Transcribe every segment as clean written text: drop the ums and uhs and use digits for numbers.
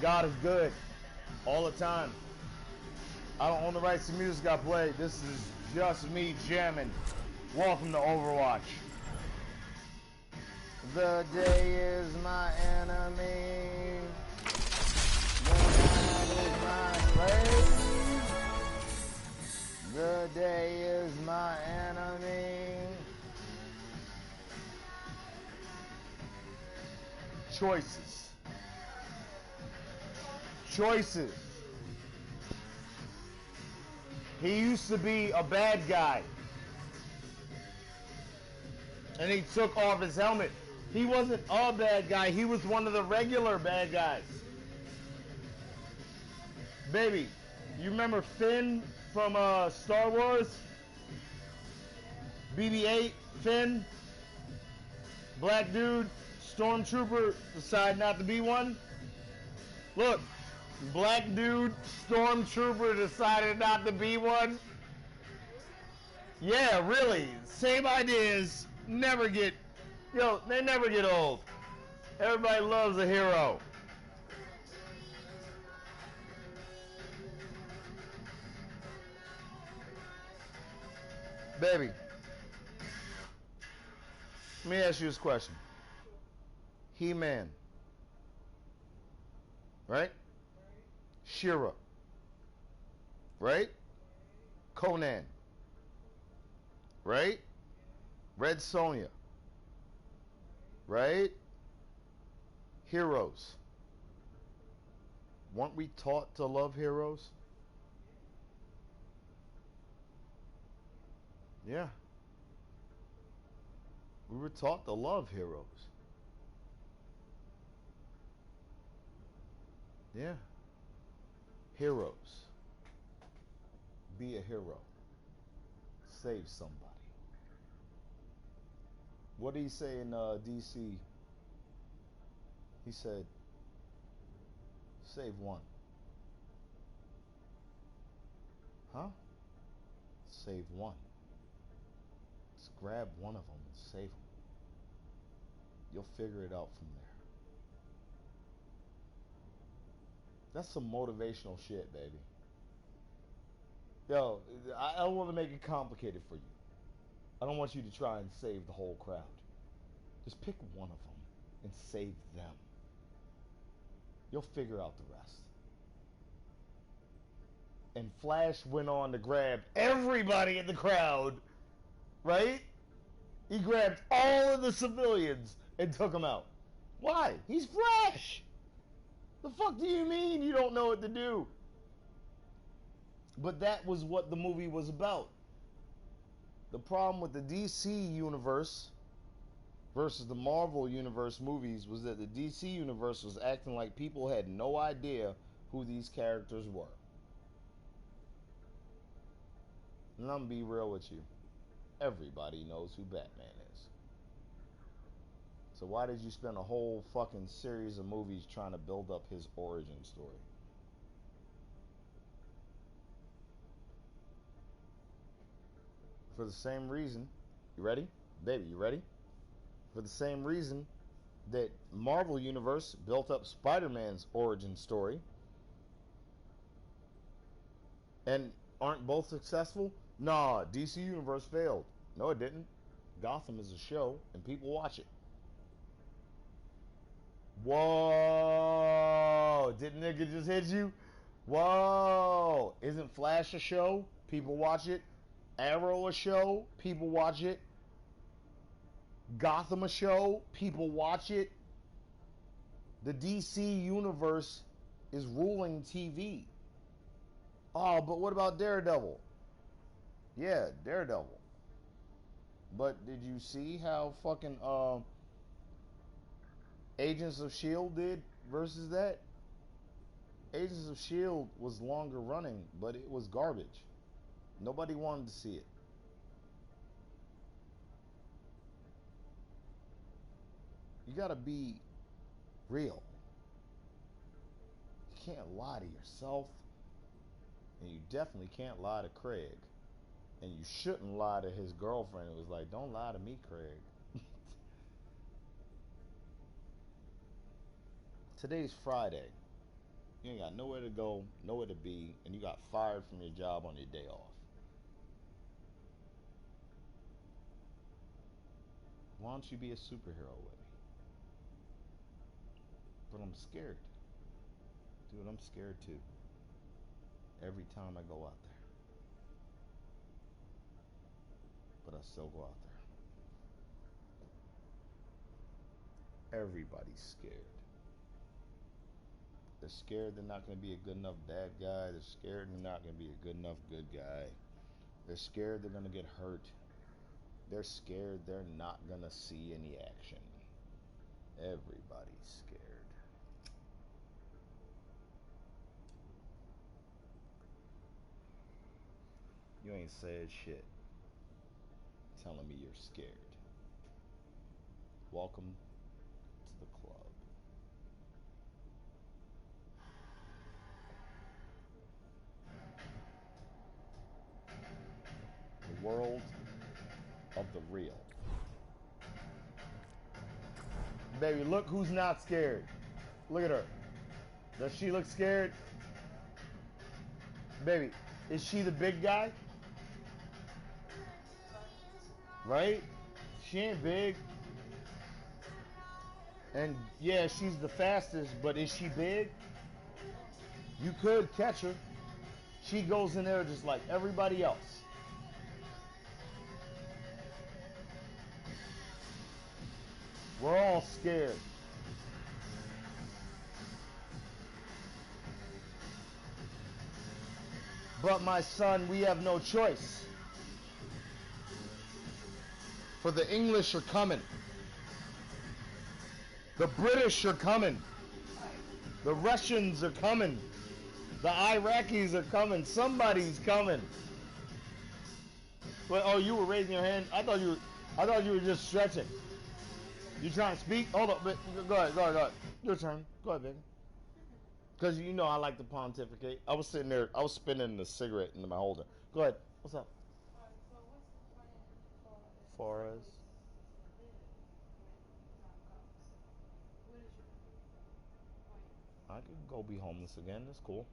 God is good all the time. I don't own the rights to music I play. This is just me jamming. Welcome to Overwatch. The day is my enemy. The night is my slave. The day is my enemy. Choices. Choices. He used to be a bad guy. And he took off his helmet. He wasn't a bad guy. He was one of the regular bad guys. Baby, you remember Finn from Star Wars? BB-8, Finn? Black dude, stormtrooper, decide not to be one? Look, black dude, stormtrooper decided not to be one? Yeah, really. Same ideas. Never get, they never get old. Everybody loves a hero. Baby, let me ask you this question. He-Man, right? She-Ra, right? Conan, right? Red Sonja, right? Heroes. Weren't we taught to love heroes? Yeah. We were taught to love heroes. Yeah. Heroes. Be a hero. Save somebody. What did he say in DC? He said, save one. Huh? Save one. Just grab one of them and save them. You'll figure it out from there. That's some motivational shit, baby. Yo, I don't want to make it complicated for you. I don't want you to try and save the whole crowd. Just pick one of them and save them. You'll figure out the rest. And Flash went on to grab everybody in the crowd, right? He grabbed all of the civilians and took them out. Why? He's Flash. The fuck do you mean you don't know what to do? But that was what the movie was about. The problem with the DC universe versus the Marvel universe movies was that the DC universe was acting like people had no idea who these characters were. And I'm gonna be real with you. Everybody knows who Batman is. So why did you spend a whole fucking series of movies trying to build up his origin story? For the same reason, you ready? Baby, you ready? For the same reason that Marvel Universe built up Spider-Man's origin story. And aren't both successful? Nah, DC Universe failed. No, it didn't. Gotham is a show, and people watch it. Whoa! Didn't nigga just hit you? Whoa! Isn't Flash a show? People watch it. Arrow a show? People watch it. Gotham a show? People watch it. The DC Universe is ruling TV. Oh, but what about Daredevil? Yeah, Daredevil. But did you see how fucking Agents of S.H.I.E.L.D. did versus that? Agents of S.H.I.E.L.D. was longer running, but it was garbage. Nobody wanted to see it. You gotta be real. You can't lie to yourself. And you definitely can't lie to Craig. And you shouldn't lie to his girlfriend. It was like, don't lie to me, Craig. Today's Friday. You ain't got nowhere to go, nowhere to be, and you got fired from your job on your day off. Why don't you be a superhero with me? But I'm scared. Dude, I'm scared too. Every time I go out there. But I still go out there. Everybody's scared. They're scared they're not going to be a good enough bad guy. They're scared they're not going to be a good enough good guy. They're scared they're going to get hurt. They're scared they're not going to see any action. Everybody's scared. You ain't said shit telling me you're scared. Welcome to the club. The world of the real. Baby, look who's not scared. Look at her. Does she look scared? Baby, is she the big guy? Right? She ain't big. And yeah, she's the fastest, but is she big? You could catch her. She goes in there just like everybody else. We're all scared. But my son, we have no choice. For the English are coming. The British are coming. The Russians are coming. The Iraqis are coming. Somebody's coming. Well, oh, you were raising your hand. I thought you were just stretching. You trying to speak? Hold up, but go ahead. Your turn. Go ahead, baby. Because you know I like to pontificate. I was sitting there. I was spinning the cigarette into my holder. Go ahead. What's up? So what's the plan Far as to live when the time comes? What is your plan? I could go be homeless again. That's cool.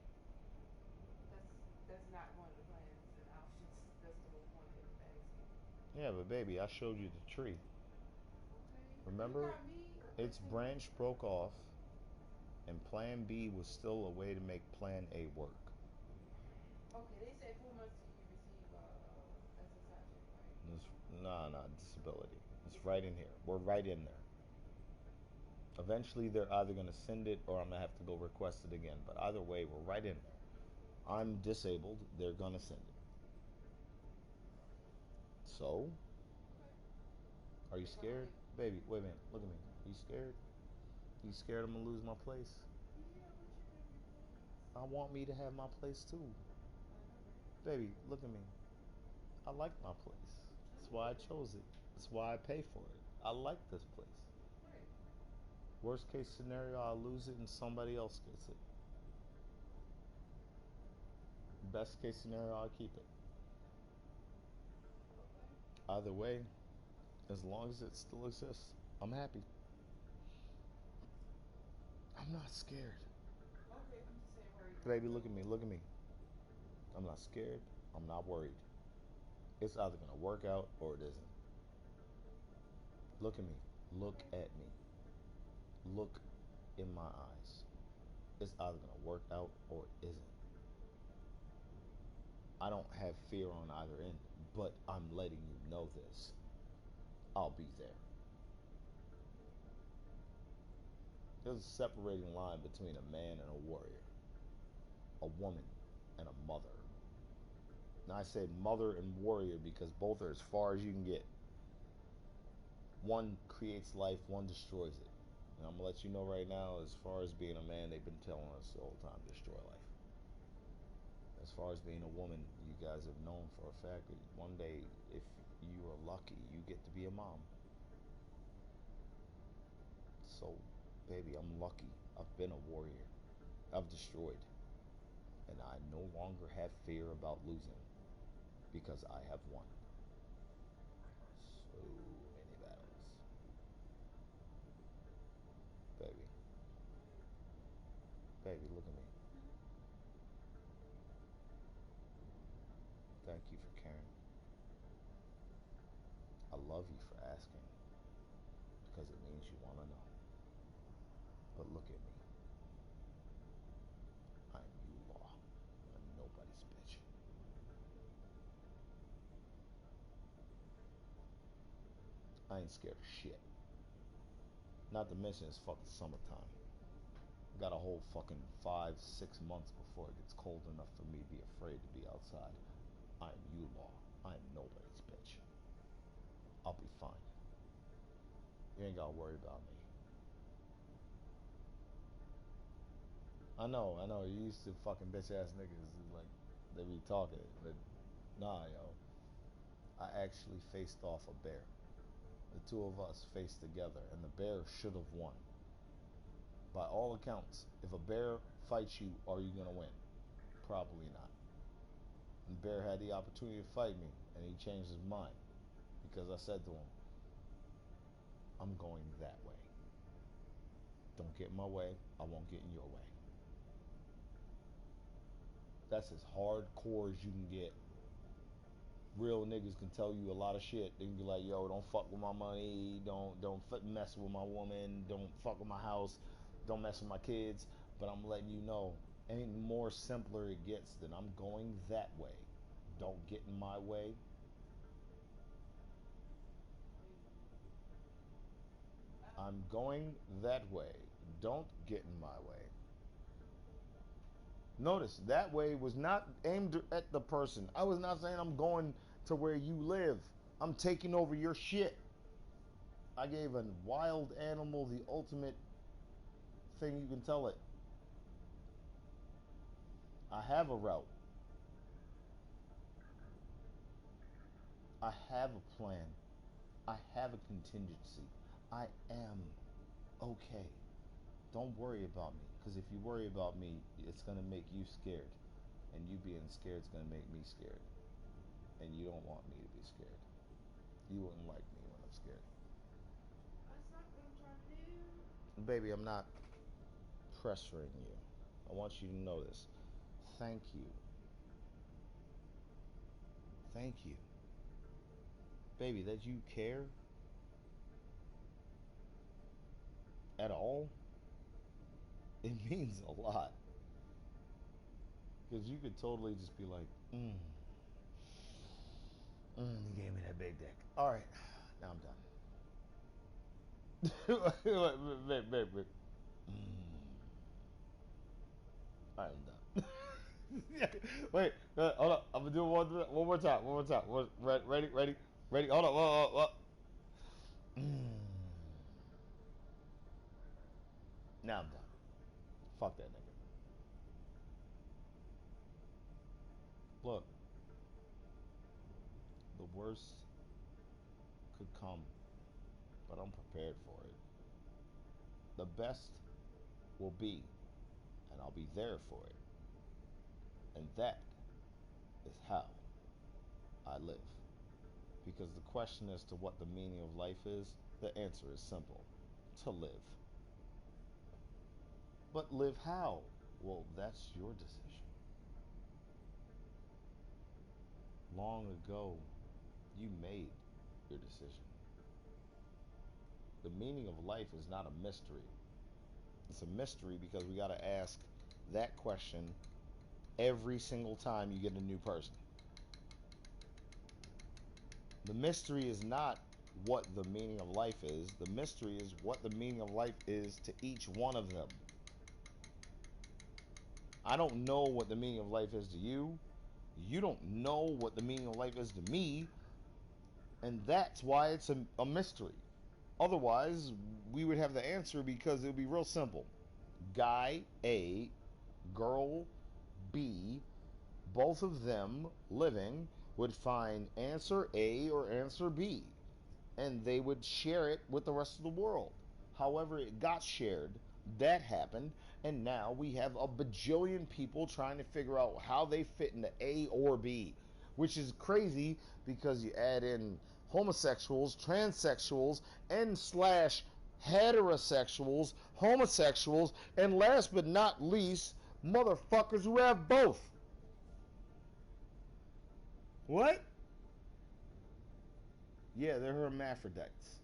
That's that's not one of the plans and options. That's the whole point of asking. Yeah, but baby, I showed you the tree. Okay. You Remember, got me. its branch broke off, and Plan B was still a way to make Plan A work. Okay, they said 4 months till you receive SSI check, right? Nah, disability. It's right in here. We're right in there. Eventually, they're either going to send it or I'm going to have to go request it again. But either way, we're right in there. I'm disabled. They're going to send it. So, Okay. are you They're gonna scared? give. Baby, wait a minute. Look at me. You scared? You scared I'm going to lose my place? Yeah, but you have your place. I want me to have my place too. I know, right? Baby, look at me. I like my place. I That's know why you I do. chose it. That's why I pay for it. I like this place. Right. Worst case scenario, I'll lose it and somebody else gets it. Best case scenario, I'll keep it. Okay. Either way, as long as it still exists, I'm happy. I'm not scared. Okay. I'm just saying where you're gonna Baby, look go. at me. Look at me. I'm not scared. I'm not worried. It's either going to work out or it isn't. Look at me. Look Okay. at me. Look in my eyes. It's either going to work out or it isn't. I don't have fear on either end, but I'm letting you know this. I'll be there. There's a separating line between a man and a warrior, a woman and a mother. Now I said mother and warrior because both are as far as you can get. One creates life, one destroys it. And I'm gonna let you know right now, as far as being a man, they've been telling us the whole time, destroy life. As far as being a woman, you guys have known for a fact that one day, if you are lucky, you get to be a mom. So, baby, I'm lucky. I've been a warrior. I've destroyed. And I no longer have fear about losing because I have won so many battles. Baby, baby, look at me. love you for asking, because it means you want to know. But look at me. I'm you, Law. I'm nobody's bitch. I ain't scared of shit. Not to mention it's fucking summertime. I got a whole fucking 5-6 months before it gets cold enough for me to be afraid to be outside. I'm you, Law. I'm nobody's bitch. I'll be fine. You ain't gotta worry about me. I know. You used to fucking bitch ass niggas like they be talking, but nah, yo. I actually faced off a bear. The two of us faced together, and the bear should have won. By all accounts, if a bear fights you, are you gonna win? Probably not. And the bear had the opportunity to fight me, and he changed his mind because I said to him, I'm going that way. Don't get in my way, I won't get in your way. That's as hardcore as you can get. Real niggas can tell you a lot of shit. They can be like, yo, don't fuck with my money, don't mess with my woman, don't fuck with my house, don't mess with my kids. But I'm letting you know, any more simpler it gets than I'm going that way. Don't get in my way. I'm going that way. Don't get in my way. Notice that way was not aimed at the person. I was not saying I'm going to where you live. I'm taking over your shit. I gave a wild animal the ultimate thing you can tell it. I have a route. I have a plan. I have a contingency. I am okay. Don't worry about me, because if you worry about me, it's going to make you scared. And you being scared is going to make me scared. And you don't want me to be scared. You wouldn't like me when I'm scared. That's not what I'm trying to do. Baby, I'm not pressuring you. I want you to know this. Thank you. Thank you. Baby, that you care at all, it means a lot. Because you could totally just be like, you gave me that big dick. All right, now I'm done. Babe. All right, I'm done. Wait, hold up. I'm gonna do it one more time. One more time. Ready. Hold up. Hold up. Now I'm done. Fuck that nigga. Look, the worst could come, but I'm prepared for it. The best will be, and I'll be there for it. And that is how I live. Because the question as to what the meaning of life is, the answer is simple: to live. But live how? Well, that's your decision. Long ago, you made your decision. The meaning of life is not a mystery. It's a mystery because we got to ask that question every single time you get a new person. The mystery is not what the meaning of life is. The mystery is what the meaning of life is to each one of them. I don't know what the meaning of life is to you. You don't know what the meaning of life is to me. And that's why it's a mystery. Otherwise, we would have the answer because it would be real simple. Guy A, girl B, both of them living would find answer A or answer B, and they would share it with the rest of the world. However, it got shared, that happened, and now we have a bajillion people trying to figure out how they fit into A or B, which is crazy because you add in homosexuals, transsexuals, and slash heterosexuals, homosexuals, and last but not least, motherfuckers who have both. What? Yeah, they're hermaphrodites.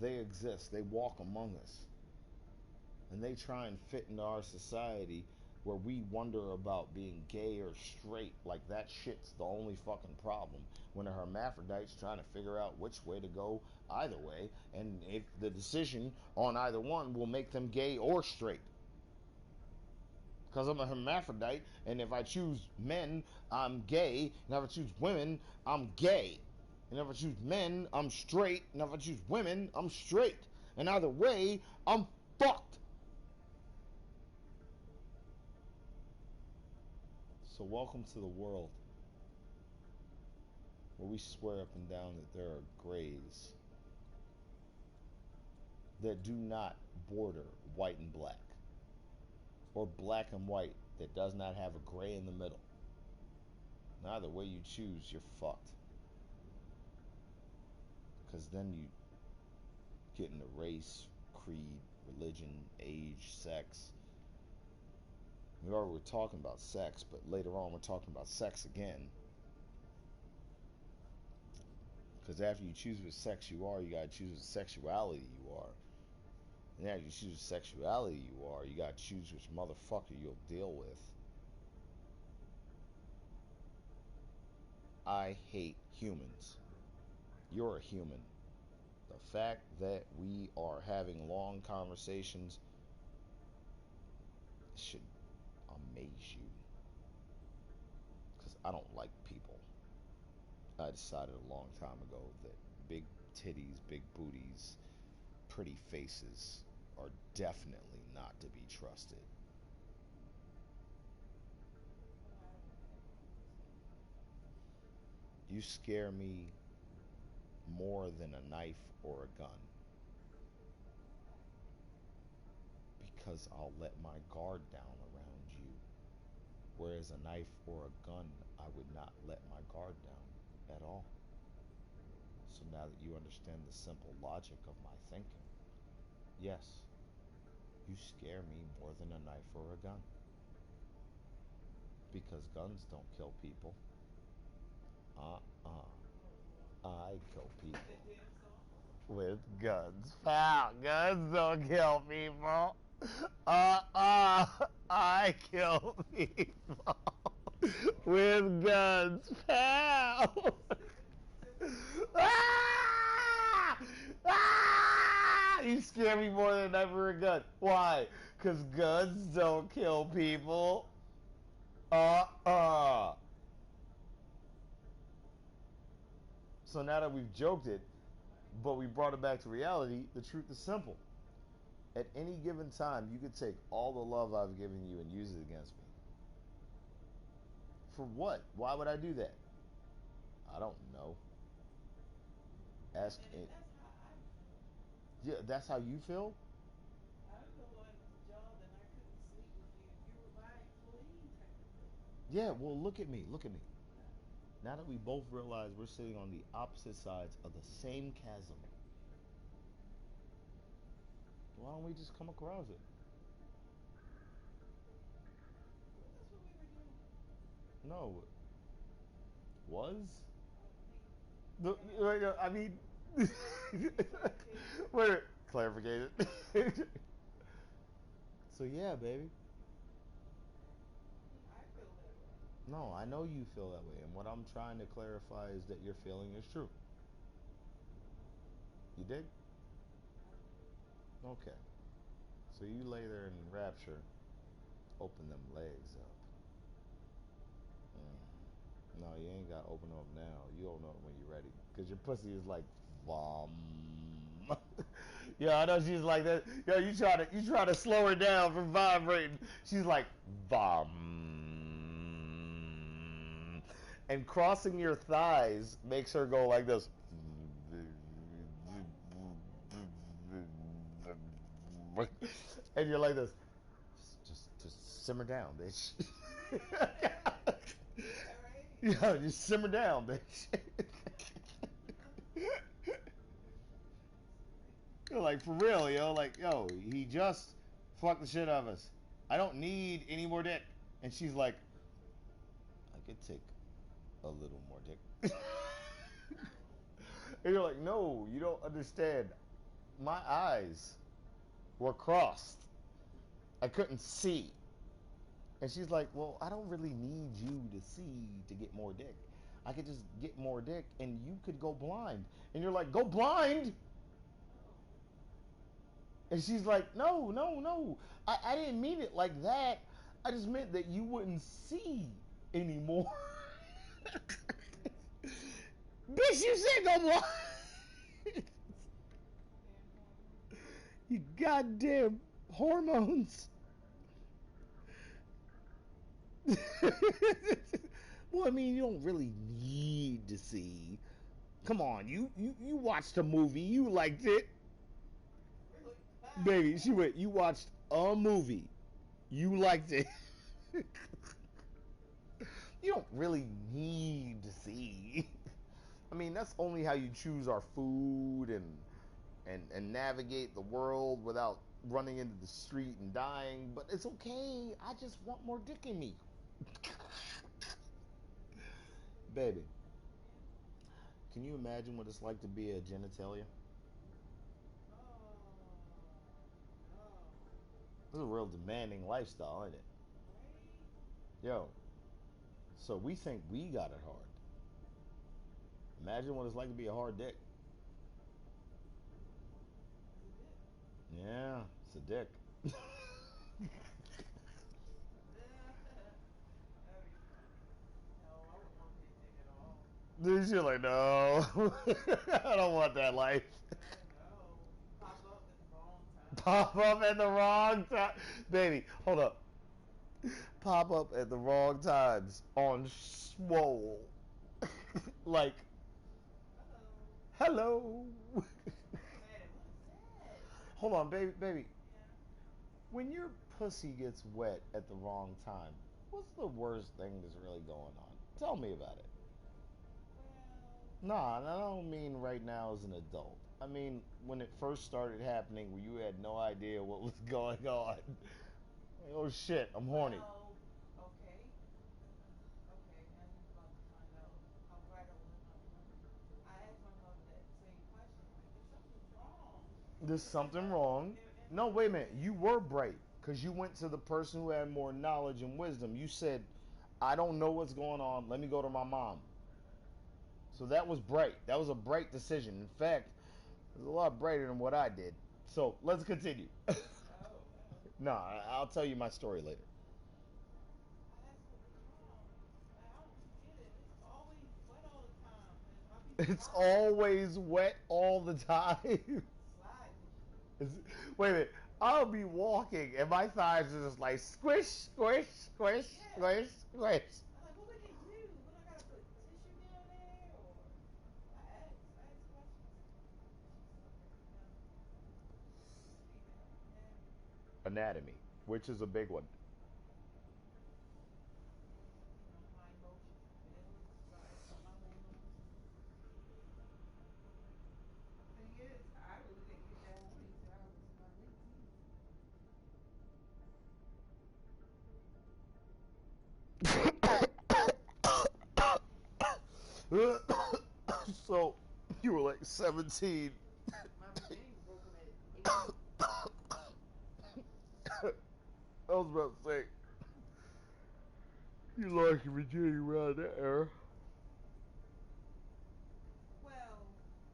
They exist. They walk among us. And they try and fit into our society where we wonder about being gay or straight. Like that shit's the only fucking problem. When a hermaphrodite's trying to figure out which way to go either way, and if the decision on either one will make them gay or straight. Because I'm a hermaphrodite, and if I choose men, I'm gay, and if I choose women, I'm gay. And if I choose men, I'm straight, and if I choose women, I'm straight. And either way, I'm fucked. So welcome to the world where we swear up and down that there are grays that do not border white and black, or black and white that does not have a gray in the middle. Either way you choose, you're fucked. Because then you get into race, creed, religion, age, sex. We already were talking about sex, but later on we're talking about sex again. Because after you choose which sex you are, you gotta choose which sexuality you are. And after you choose which sexuality you are, you gotta choose which motherfucker you'll deal with. I hate humans. You're a human. The fact that we are having long conversations should amaze you. Because I don't like people. I decided a long time ago that big titties, big booties, pretty faces are definitely not to be trusted. You scare me more than a knife or a gun. Because I'll let my guard down around you. Whereas a knife or a gun, I would not let my guard down at all. So now that you understand the simple logic of my thinking, yes, you scare me more than a knife or a gun. Because guns don't kill people. Uh-uh. I kill people with guns. Pow! Guns don't kill people. I kill people with guns. Pow! Ah! Ah! You scare me more than ever a gun. Why? Because guns don't kill people. Uh-uh. So now that we've joked it, but we brought it back to reality, the truth is simple. At any given time, you could take all the love I've given you and use it against me. For what? Why would I do that? I don't know. Ask it. That's how I feel. Yeah, that's how you feel? I feel like John and I couldn't sleep with you. You were my queen technically. Yeah, well, look at me. Look at me. Now that we both realize we're sitting on the opposite sides of the same chasm, why don't we just come across it? Well, that's what we were doing. No. Was? Me. I mean, Clarification. wait, clarification. So yeah, baby. I feel that way. No, I know you feel that way, and what I'm trying to clarify is that your feeling is true. You dig? Okay. So you lay there in rapture, open them legs up. No, you ain't got to open them up now. You open up when you're ready, cause your pussy is like vom. Yeah, I know she's like that. Yo, you try to slow her down from vibrating. She's like vom, and crossing your thighs makes her go like this. And you're like this. Just simmer down, bitch. Yeah, right. Yo, just simmer down, bitch. Like for real, yo. Like, yo, he just fucked the shit out of us. I don't need any more dick. And she's like, I could take a little more dick. And you're like, no, you don't understand. My eyes were crossed. I couldn't see. And she's like, well, I don't really need you to see to get more dick. I could just get more dick and you could go blind. And you're like, go blind? Oh. And she's like, no, no, no. I didn't mean it like that. I just meant that you wouldn't see anymore. Bitch, you said go blind. Damn hormones. You goddamn hormones. Well, I mean, you don't really need to see. Come on, you watched a movie, you liked it. Really? Baby, she went, you watched a movie, you liked it. You don't really need to see. I mean, that's only how you choose our food and navigate the world without running into the street and dying. But it's okay. I just want more dick in me. Baby, Yeah. can you imagine what it's like to be a genitalia? Oh no. This is a real demanding lifestyle, isn't it? Right? Yo, so we think we got it hard. Imagine what it's like to be a hard dick. Is it it? Yeah, it's a dick. That'd be funny. No, I wouldn't want to be a dick at all. Dude, you're like, no, I don't want that life. No. Pop up at the wrong time. Pop up at the wrong time. Baby, hold up. Pop up at the wrong times on swole. Like, Hello. hello. Man, what is that? Hold on, baby, baby. Yeah. When your pussy gets wet at the wrong time, what's the worst thing that's really going on? Tell me about it. Well, Nah, I don't mean right now as an adult. I mean when it first started happening, where you had no idea what was going on. Like, oh shit, I'm horny. well, okay. Okay, now you're about to find out how right I was not remembering. I asked myself that same question, like, if something's wrong, There's something wrong. am No, I wait a minute. You tripping? were bright because you went to the person who had more knowledge and wisdom. You said, I don't know what's going on. Let me go to my mom. So that was bright. That was a bright decision. In fact, it was a lot brighter than what I did. So let's continue. Oh, well. No, I'll tell you my story later. I asked what was wrong. Like, I don't get it. It's always wet all the time, and I be It's sliding, always wet all the time. sliding and shit. Wait a minute. I'll be walking and my thighs are just like squish, squish, squish, Yeah. squish, squish. I'm like, what would they do? Would I gotta put tissue down there, or I asked questions, and she's so great. No, female anatomy. Anatomy, which is a big one. My emotions and feelings. So I asked about my hormones. Thing is, I really didn't get that horny until I was in my late teens. So you were like 17. My virginity broke him at 18. I was about to say, you lost your virginity around that era. Well,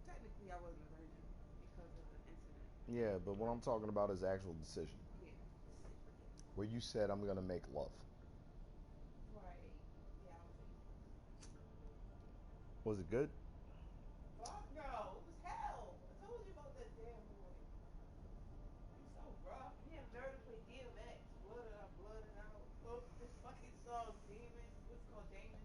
technically, I wasn't a virgin because of the incident. Yeah, but what I'm talking about is actual decision. Yeah, decision. Yeah. Where you said, I'm going to make love. Right. Yeah, I was 18. Was it good? Fuck no, it was hell. I told you about that damn boy. He's so rough. He had the nerve to play DMX. Blooded out, blooded out. Oh, this fucking song, Demon. What's it called, Damon?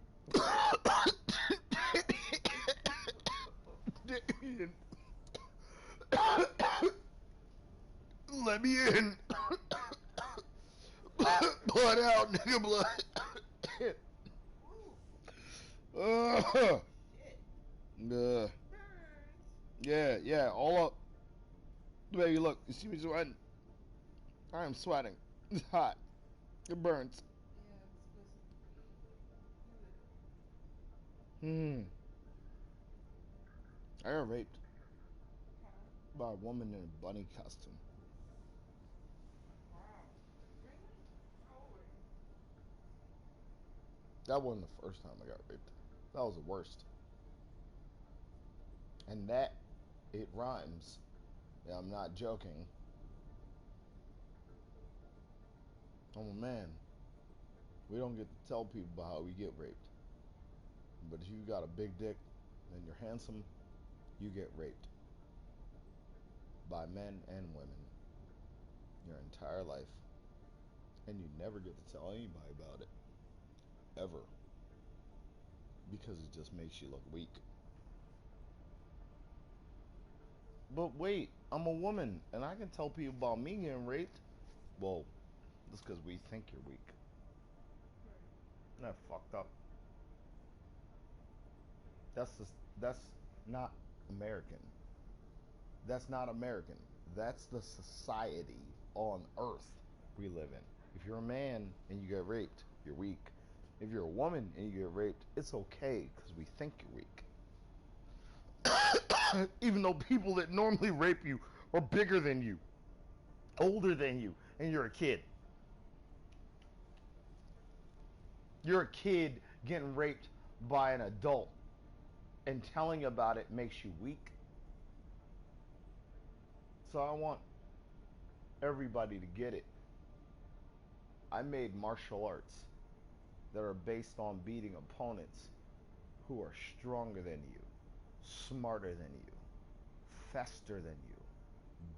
Let me in. Blood out, nigga, blood. Ooh, uh, shit. uh, Burns. yeah, yeah, all up. Baby, look, you see me sweating? I am sweating. It's hot. It burns. Yeah, specifically. You live. Hmm. I got raped Huh? by a woman in a bunny costume. Wow. Really? How old were you? That wasn't the first time I got raped. That was the worst. And that, it rhymes. Yeah, I'm not joking. I'm a man. We don't get to tell people about how we get raped. But if you got a big dick and you're handsome, you get raped by men and women your entire life. And you never get to tell anybody about it. Ever. Because it just makes you look weak. But wait, I'm a woman and I can tell people about me getting raped. Well, that's because we think you're weak. Right. Isn't that fucked up? That's not American. That's not American. That's the society on earth we live in. If you're a man and you get raped, you're weak. If you're a woman and you get raped, it's okay because we think you're weak. Even though people that normally rape you are bigger than you, older than you, and you're a kid. You're a kid getting raped by an adult, and telling about it makes you weak. So I want everybody to get it. I made martial arts that are based on beating opponents who are stronger than you, smarter than you, faster than you,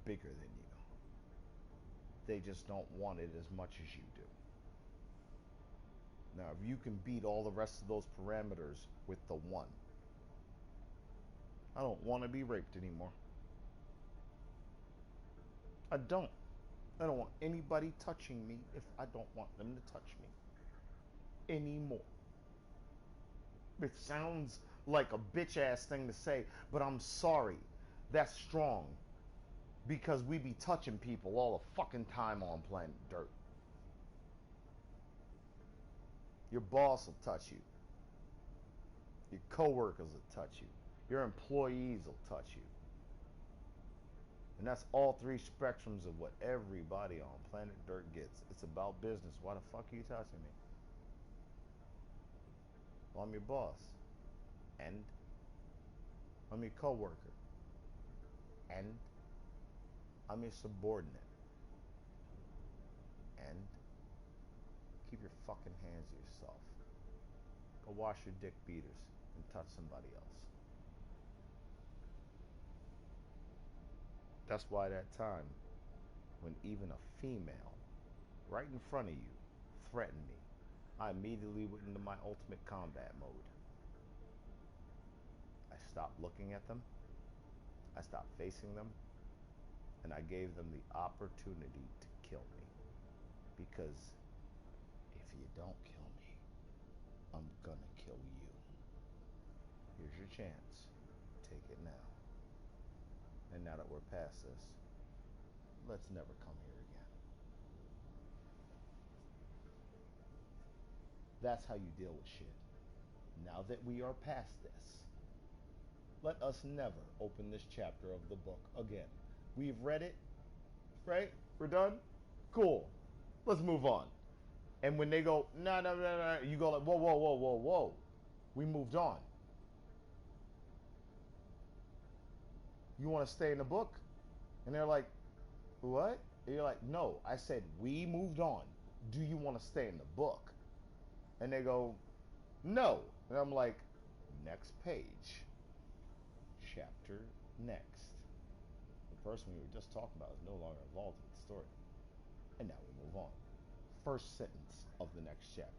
bigger than you. They just don't want it as much as you do. Now, if you can beat all the rest of those parameters with the one, I don't want to be raped anymore. I don't. I don't want anybody touching me if I don't want them to touch me anymore. It sounds like a bitch ass thing to say, but I'm sorry. That's strong. Because we be touching people all the fucking time on planet Dirt. Your boss will touch you. Your coworkers will touch you. Your employees will touch you. And that's all three spectrums of what everybody on planet Dirt gets. It's about business. Why the fuck are you touching me? Well, I'm your boss. And I'm your coworker. And I'm your subordinate. And keep your fucking hands to yourself. Go wash your dick beaters and touch somebody else. That's why that time when even a female right in front of you threatened me, I immediately went into my ultimate combat mode. I stopped looking at them, I stopped facing them, and I gave them the opportunity to kill me. Because if you don't kill me, I'm gonna kill you. Here's your chance. Take it now. And now that we're past this, let's never come here again. That's how you deal with shit. Now that we are past this, let us never open this chapter of the book again. We've read it, right? We're done? Cool. Let's move on. And when they go, no, no, no, no, you go like, whoa, whoa, whoa, whoa, whoa. We moved on. You want to stay in the book? And they're like, what? And you're like, no, I said we moved on. Do you want to stay in the book? And they go, no. And I'm like, next page. Chapter next. The person we were just talking about is no longer involved with the story. And now we move on. First sentence of the next chapter.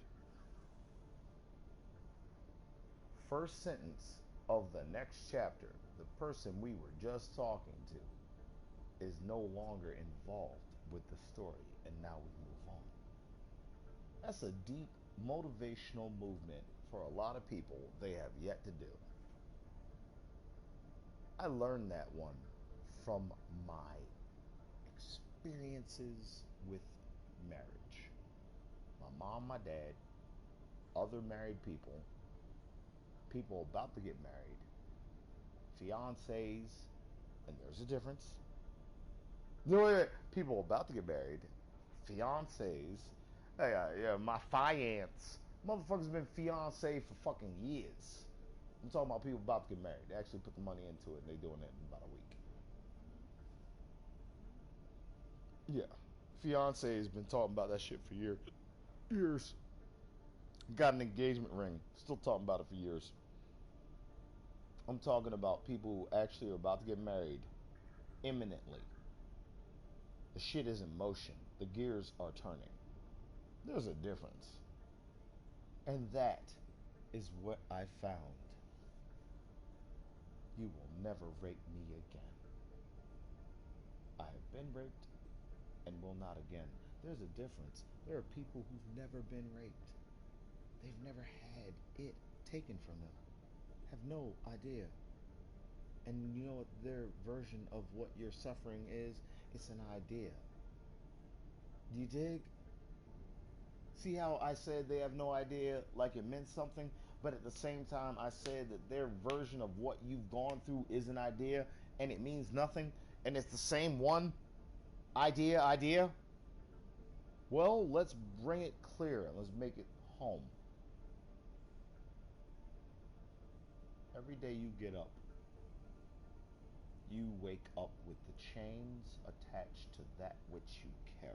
First sentence of the next chapter. The person we were just talking to is no longer involved with the story. And now we move on. That's a deep motivational movement for a lot of people they have yet to do. I learned that one from my experiences with marriage. My mom, my dad, other married people, people about to get married, fiancés, and there's a difference. No, people about to get married, fiancés. Hey, yeah, my fiance. Motherfuckers been fiancé for fucking years. I'm talking about people about to get married. They actually put the money into it, and they doing it in about a week. Yeah, fiance has been talking about that shit for years. Years. Got an engagement ring. Still talking about it for years. I'm talking about people who actually are about to get married imminently. The shit is in motion. The gears are turning. There's a difference. And that is what I found. You will never rape me again. I have been raped and will not again. There's a difference. There are people who've never been raped. They've never had it taken from them. Have no idea. And you know what their version of what you're suffering is? It's an idea. Do you dig? See how I said they have no idea like it meant something, but at the same time I said that their version of what you've gone through is an idea and it means nothing and it's the same one idea. Well, let's bring it clear and let's make it home. Every day you get up, you wake up with the chains attached to that which you carry.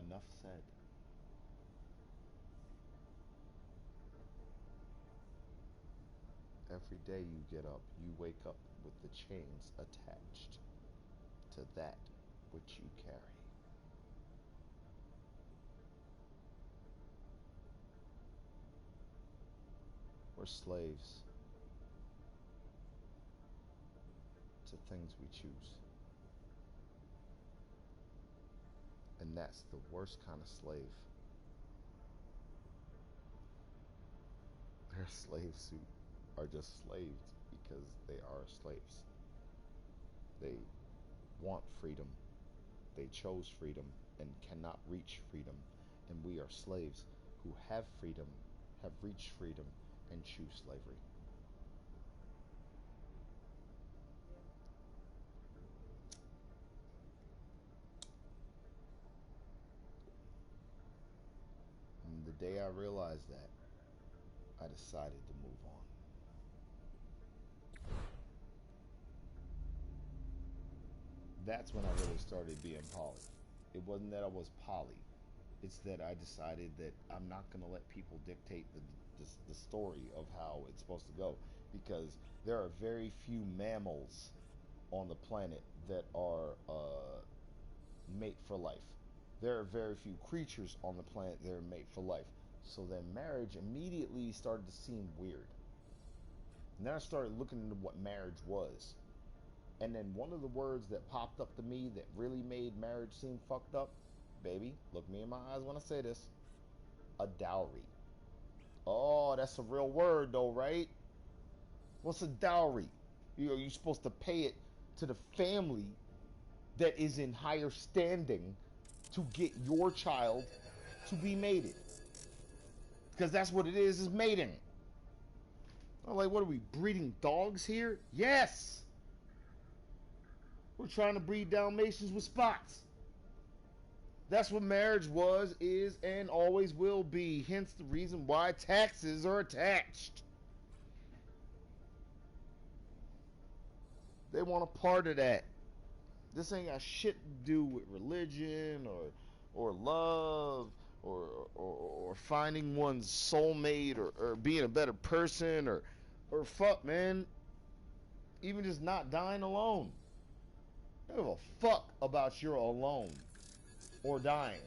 Enough said. Every day you get up, you wake up with the chains attached to that which you carry. We're slaves to things we choose. And that's the worst kind of slave. They're slaves who are just slaves because they are slaves. They want freedom. They chose freedom and cannot reach freedom. And we are slaves who have freedom, have reached freedom, and choose slavery. And the day I realized that, I decided to move on. That's when I really started being poly. It wasn't that I was poly. It's that I decided that I'm not going to let people dictate the story of how it's supposed to go. Because there are very few mammals on the planet that are mate for life. There are very few creatures on the planet that are mate for life. So then marriage immediately started to seem weird. And then I started looking into what marriage was. And then one of the words that popped up to me that really made marriage seem fucked up, baby, look me in my eyes when I say this, a dowry. Oh, that's a real word though, right? What's a dowry? You're supposed to pay it to the family that is in higher standing to get your child to be mated. Because that's what it is mating. I'm like, what are we, breeding dogs here? Yes! We're trying to breed Dalmatians with spots. That's what marriage was, is, and always will be. Hence the reason why taxes are attached. They want a part of that. This ain't got shit to do with religion or love or finding one's soulmate or being a better person or fuck, man. Even just not dying alone. I don't give a fuck about you're alone or dying.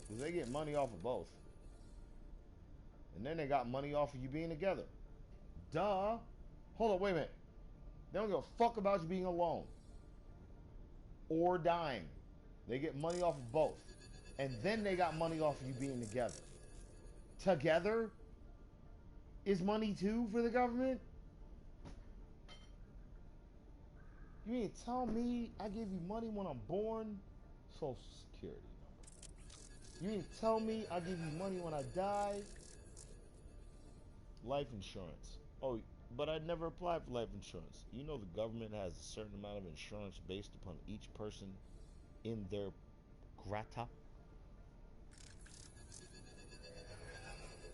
Because they get money off of both. And then they got money off of you being together. Duh. Hold on, wait a minute. They don't give a fuck about you being alone or dying. They get money off of both. And then they got money off of you being together. Together is money too for the government? You mean to tell me I give you money when I'm born? Social Security number. You mean tell me I'll give you money when I die? Life insurance. Oh, but I never applied for life insurance. You know the government has a certain amount of insurance based upon each person in their grata.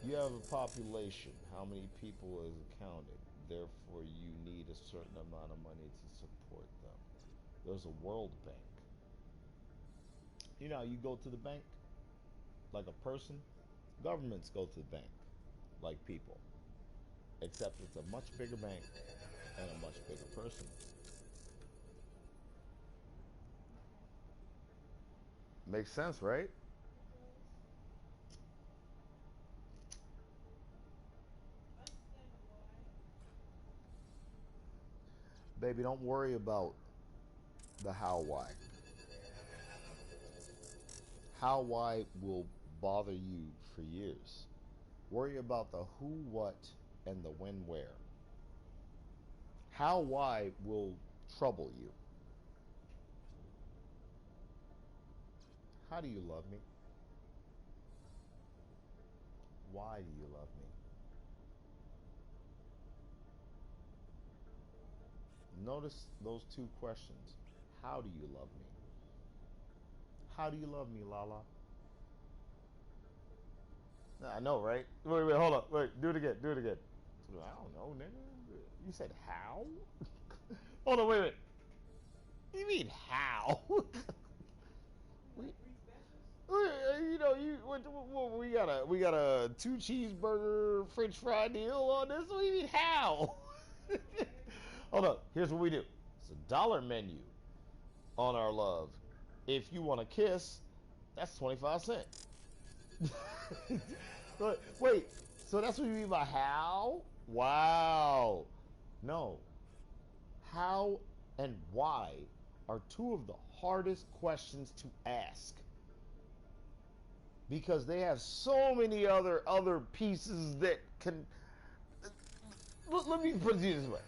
You have a population. How many people is accounted? Therefore, you need a certain amount of money to support them. There's a World Bank. You know, you go to the bank like a person. Governments go to the bank like people, except it's a much bigger bank and a much bigger person. Makes sense, right? It does. Understand the why. Baby, don't worry about the how why. How why will bother you for years. Worry about the who, what, and the when, where. How why will trouble you. How do you love me? Why do you love me? Notice those two questions. How do you love me? How do you love me, Lala? I know, right? Wait, hold up. Wait, do it again. Do it again. I don't know, nigga. You said how? Hold on, wait. What do you mean how? You we, like three specials? you know, we got a two cheeseburger French fry deal on this. What do you mean how? Okay. Hold up. Here's what we do. It's a dollar menu on our love. If you want a kiss, that's 25 cents. Wait, so that's what you mean by how? Wow. No. How and why are two of the hardest questions to ask because they have so many other pieces that can. Let me put it this way.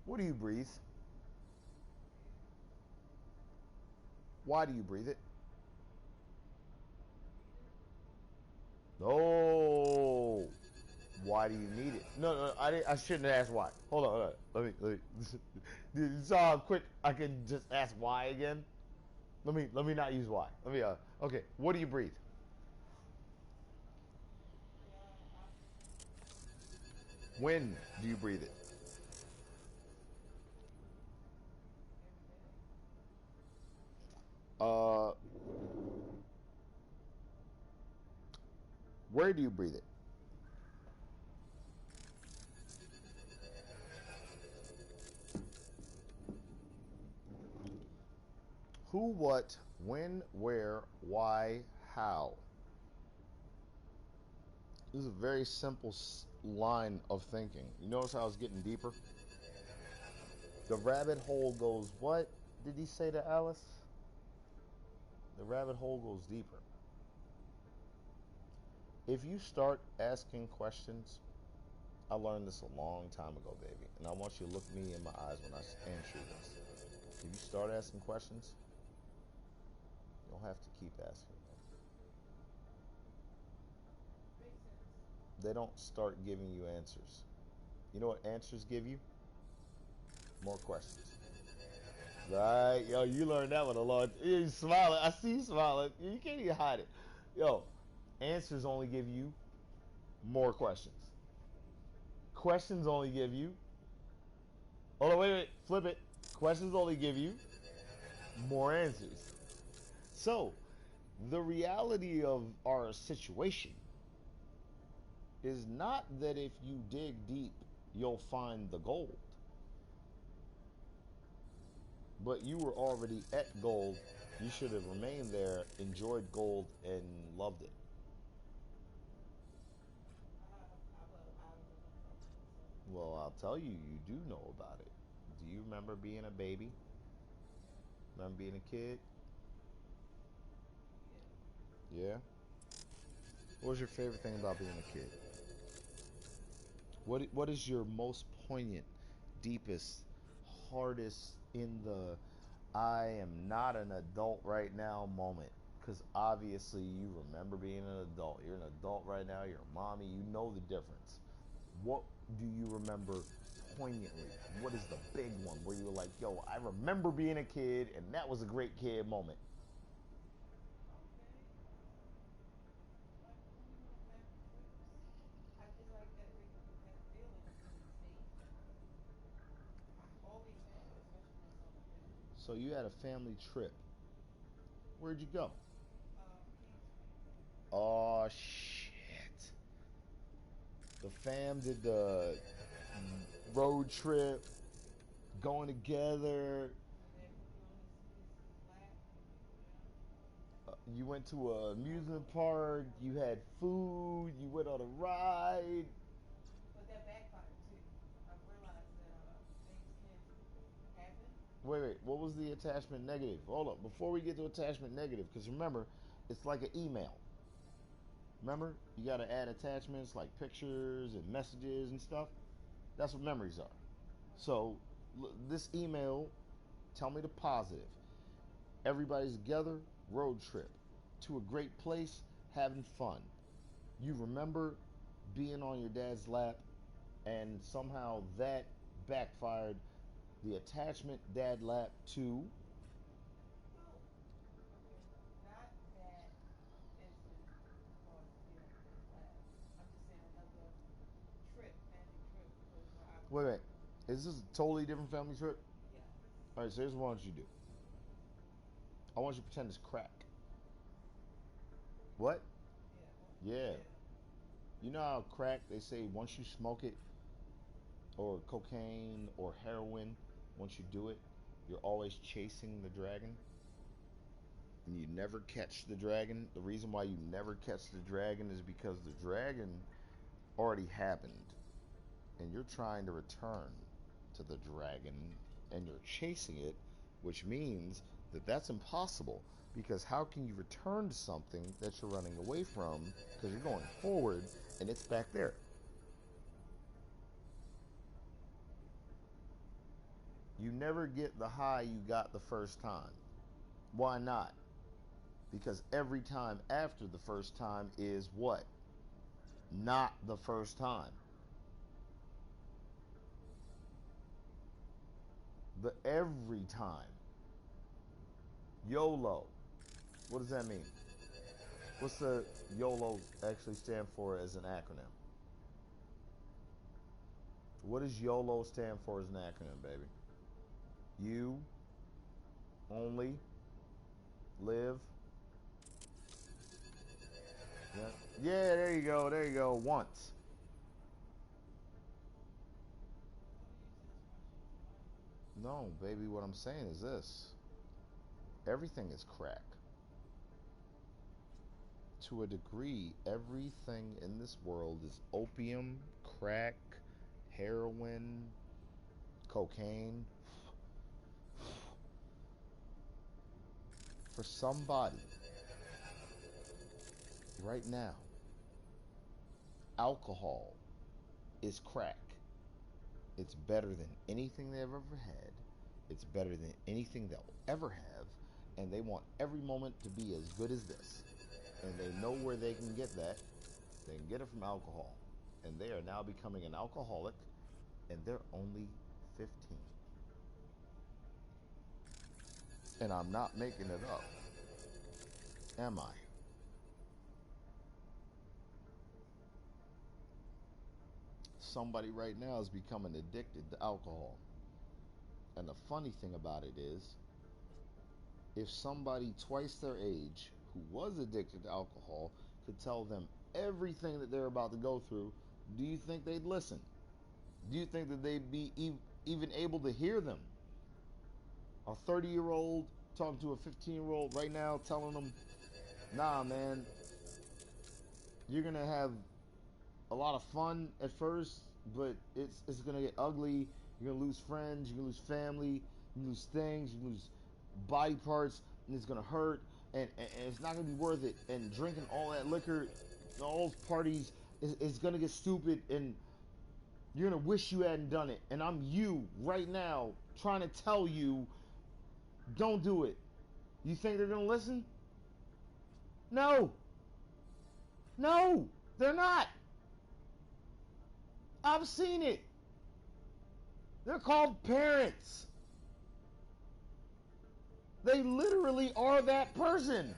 What do you breathe? Why do you breathe it? Need it. No. Why do you need it? No, I shouldn't have asked why. Hold on. Let me. You saw how quick I can just ask why again? Let me not use why. Okay, what do you breathe? Oxygen. When do you breathe it? Every day. Uh, where do you breathe it? Who, what, when, where, why, how. This is a very simple line of thinking. You notice how it's getting deeper? The rabbit hole goes, what did he say to Alice? The rabbit hole goes deeper. If you start asking questions, I learned this a long time ago, baby, and I want you to look me in my eyes when I answer this. If you start asking questions, you don't have to keep asking them. Makes sense. They don't start giving you answers. You know what answers give you? More questions. Right? Yo, you learned that one a lot. You smiling. I see you smiling. You can't even hide it. Yo, answers only give you more questions. Questions only give you. Hold on, wait. Flip it. Questions only give you more answers. So, the reality of our situation is not that if you dig deep, you'll find the gold. But you were already at gold. You should have remained there, enjoyed gold, and loved it. I don't know nothing about gold, so Well, I'll tell you, you do know about it. Do you remember being a baby? yeah, Remember being a kid? yeah. Yeah? What was your favorite thing about being a kid? Um, What is your most poignant, deepest, hardest in the I am not an adult right now moment. Because obviously you remember being an adult. You're an adult right now. You're a mommy. You know the difference. What do you remember poignantly? What is the big one where you're like, yo, I remember being a kid and that was a great kid moment? Okay. Like when we went on family trips, it's like that feeling of being safe. I always have, especially once I was younger. So you had a family trip. Where'd you go? Kingston. Oh, shit. The fam did the road trip, going together. My dad put me on his lap and we go down. You went to a amusement park. You had food. You went on a ride. But that backfired too. I've realized that things can happen. Wait. What was the attachment negative? Hold up. Before we get to attachment negative, because remember, it's like an email. Remember, you got to add attachments like pictures and messages and stuff. That's what memories are. Okay. So, this email, tell me the positive. Everybody's together, road trip to a great place, having fun. You remember being on your dad's lap, and somehow that backfired. The attachment dad lap to. Well, okay. Not that instance as far as being on my dad's lap. I'm just saying another trip, family trip, because I Wait. Is this a totally different family trip? yes. All right, so here's what I want you to do. I want you to pretend it's crack. What? Yeah. Well, Yeah. yeah. You know how crack, they say once you smoke it, or cocaine, or heroin, once you do it, you're always chasing the dragon? And you never catch the dragon. The reason why you never catch the dragon is because the dragon already happened. And you're trying to return to the dragon and you're chasing it, which means that that's impossible because how can you return to something that you're running away from because you're going forward and it's back there? You never get the high you got the first time. Why not? Because every time after the first time is what? Not the first time. The every time. YOLO. What does that mean? What's the YOLO actually stand for as an acronym? What does YOLO stand for as an acronym, baby? You only live. Yeah, yeah, there you go, there you go. Once. Don't use it as one shot to learn. No, baby, what I'm saying is this. Everything is crack. To a degree, everything in this world is opium, crack, heroin, cocaine. For somebody right now, alcohol is crack. It's better than anything they've ever had. It's better than anything they'll ever have. And they want every moment to be as good as this. And they know where they can get that. They can get it from alcohol. And they are now becoming an alcoholic. And they're only 15. And I'm not making it up. Am I? Somebody right now is becoming addicted to alcohol. And the funny thing about it is, if somebody twice their age who was addicted to alcohol could tell them everything that they're about to go through, do you think they'd listen? Do you think that they'd be even able to hear them? A 30-year-old talking to a 15-year-old right now telling them, nah, man, you're going to have a lot of fun at first, but it's going to get ugly. You're going to lose friends, you're going to lose family, you lose things, you lose body parts, and it's going to hurt, and it's not going to be worth it. And drinking all that liquor, all those parties, is going to get stupid, and you're going to wish you hadn't done it. And I'm you right now trying to tell you Don't do it. You think they're going to listen? No. No, they're not. I've seen it. They're called parents. They literally are that person.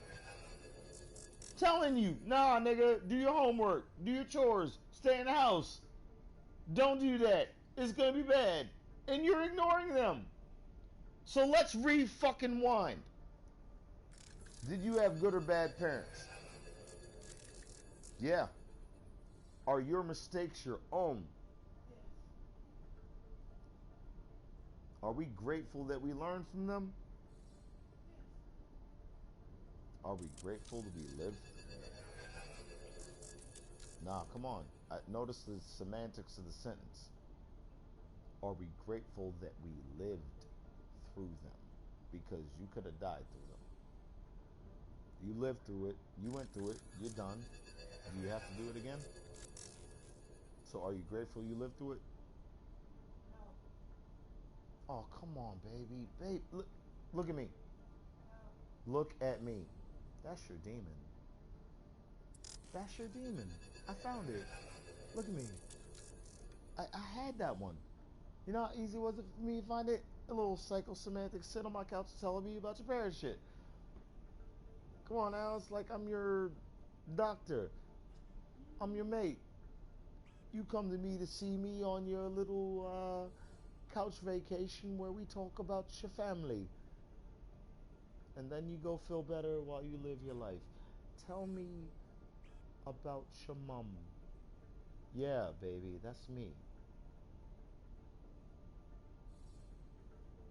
Telling you, nah, nigga, do your homework, do your chores, stay in the house. Don't do that. It's going to be bad. And you're ignoring them. So let's fucking wind. Did you have good or bad parents? Yeah. Are your mistakes your own? Yes. Are we grateful that we learned from them? Yes. Are we grateful to be lived? Nah, come on. Notice the semantics of the sentence. Are we grateful that we lived through them? Because you could have died through them. You lived through it. You went through it. You're done. Do you have to do it again? So are you grateful you lived through it? No. Oh, come on, baby. Babe, look at me. No. Look at me. That's your demon. That's your demon. I found it. Look at me. I had that one. You know how easy was it for me to find it? A little psychosemantic sit on my couch telling me about your parents shit. Come on now, it's like I'm your doctor. I'm your mate. You come to me to see me on your little couch vacation where we talk about your family. And then you go feel better while you live your life. Tell me about your mom. Yeah, baby, that's me.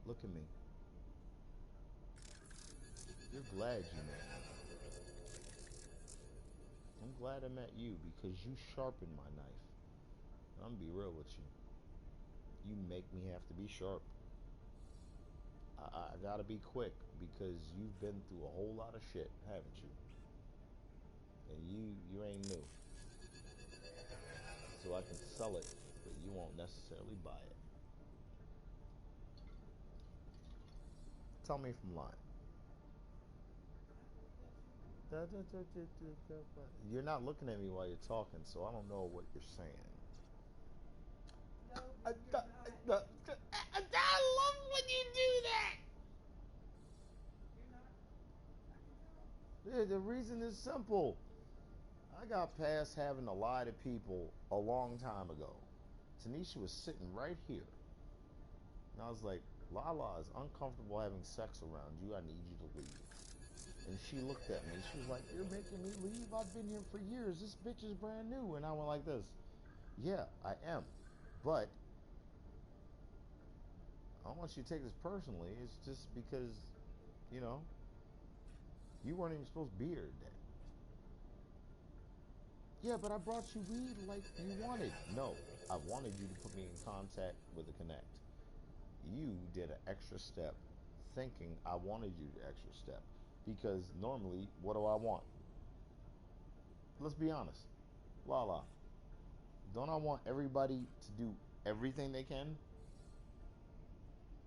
Look at me. You're glad you met me. I'm glad I met you because you sharpened my knife. And I'm gonna be real with you. You make me have to be sharp. I gotta be quick because you've been through a whole lot of shit, haven't you? And you ain't new. So I can sell it, but you won't necessarily buy it. Tell me if I'm lying. You're not looking at me while you're talking, so I don't know what you're saying. No, I, you're not. love when you do that. You're not. I can tell. Yeah, the reason is simple. I got past having to lie to people a long time ago. Tanisha was sitting right here. And I was like, Lala is uncomfortable having sex around you. I need you to leave. And she looked at me. She was like, you're making me leave? I've been here for years. This bitch is brand new. And I went like this. Yeah, I am. But I don't want you to take this personally. It's just because, you know, you weren't even supposed to be here today. Yeah, but I brought you weed like you wanted. No, I wanted you to put me in contact with a connect. You did an extra step thinking I wanted you to extra step. Because normally, what do I want? Let's be honest. Lala, don't I want everybody to do everything they can?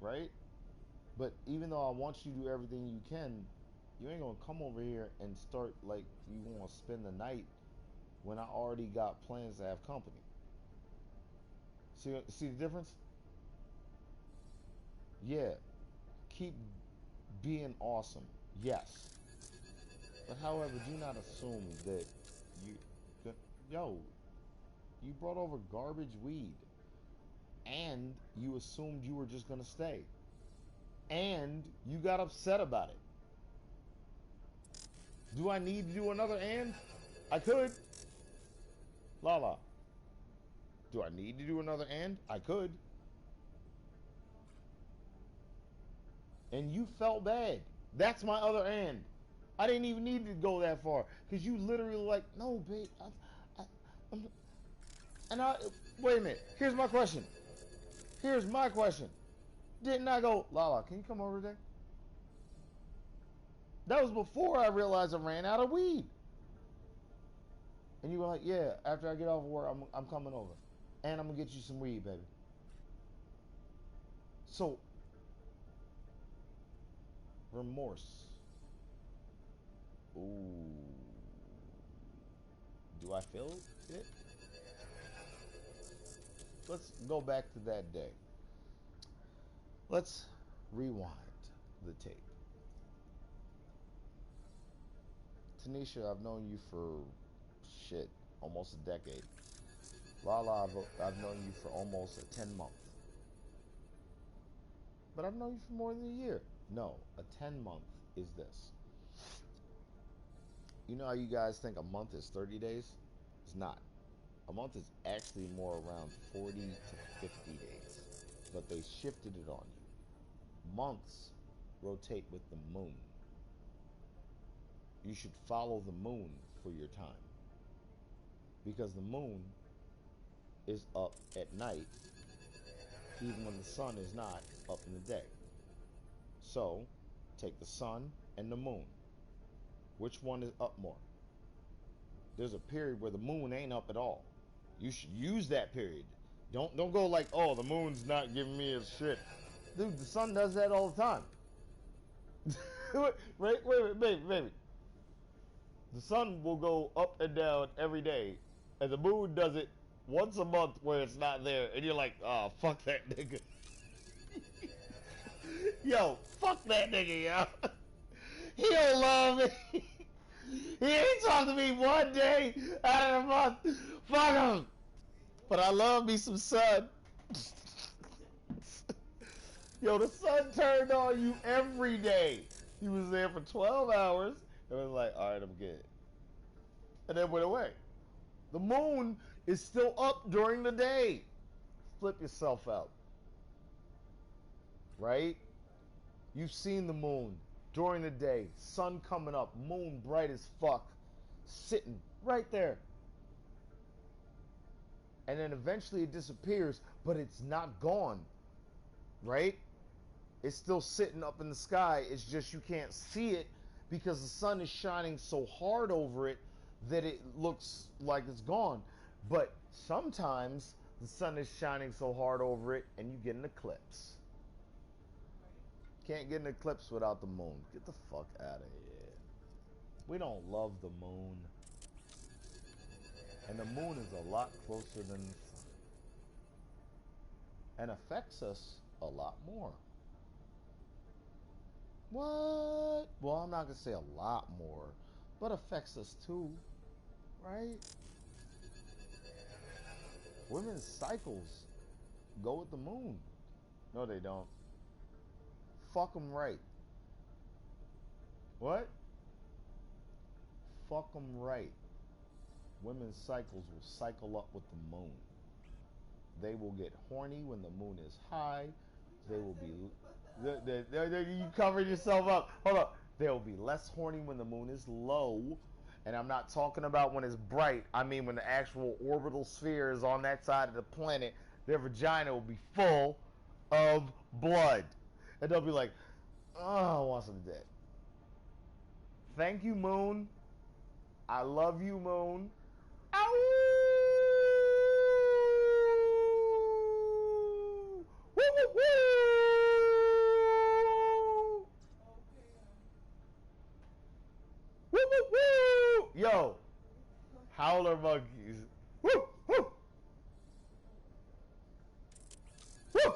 Right? But even though I want you to do everything you can, you ain't gonna come over here and start like you wanna spend the night when I already got plans to have company. See the difference? Yeah. Keep being awesome. Yes. But however, do not assume that you yo, you brought over garbage weed and you assumed you were just gonna stay. And you got upset about it. Do I need to do another and? I could. Lala. Do I need to do another and? I could. And you felt bad. That's my other and. I didn't even need to go that far because you literally like, no, babe. I'm, and I wait a minute. Here's my question. Here's my question. Didn't I go, Lala? Can you come over today? That was before I realized I ran out of weed. And you were like, yeah. After I get off of work, I'm coming over, and I'm gonna get you some weed, baby. So Remorse. Ooh. Do I feel it? Let's go back to that day. Let's rewind the tape. Tanisha, I've known you for shit, almost a decade. Lala, I've known you for almost 10 months. But I've known you for more than a year. No, a 10-month is this. You know how you guys think a month is 30 days? It's not. A month is actually more around 40 to 50 days. But they shifted it on you. Months rotate with the moon. You should follow the moon for your time. Because the moon is up at night, even when the sun is not up in the day. So, take the sun and the moon. Which one is up more? There's a period where the moon ain't up at all. You should use that period. Don't go like, oh, the moon's not giving me a shit. Dude, the sun does that all the time. wait, baby. The sun will go up and down every day, and the moon does it once a month where it's not there, and you're like, oh, fuck that nigga. Yo, fuck that nigga, yo. He don't love me. He ain't talk to me one day out of the month. Fuck him. But I love me some sun. Yo, the sun turned on you every day. He was there for 12 hours and was like, all right, I'm good. And then went away. The moon is still up during the day. Flip yourself out. Right? You've seen the moon during the day, sun coming up, moon bright as fuck, sitting right there. And then eventually it disappears, but it's not gone. Right? It's still sitting up in the sky. It's just you can't see it because the sun is shining so hard over it that it looks like it's gone. But sometimes the sun is shining so hard over it and you get an eclipse. Can't get an eclipse without the moon. Get the fuck out of here. We don't love the moon. And the moon is a lot closer than the sun. And affects us a lot more. What? Well, I'm not going to say a lot more, but affects us too, right? Women's cycles go with the moon. No, they don't. Fuck them right. What? Fuck them right. Women's cycles will cycle up with the moon. They will get horny when the moon is high. They will be. You covered yourself up. Hold up. They will be less horny when the moon is low. And I'm not talking about when it's bright. I mean when the actual orbital sphere is on that side of the planet. Their vagina will be full of blood. And they'll be like, oh, I want some of that. Thank you, moon. I love you, moon. Ow! Woo, woo, woo! Woo, woo, woo! Yo, howler monkeys. Woo, woo, woo!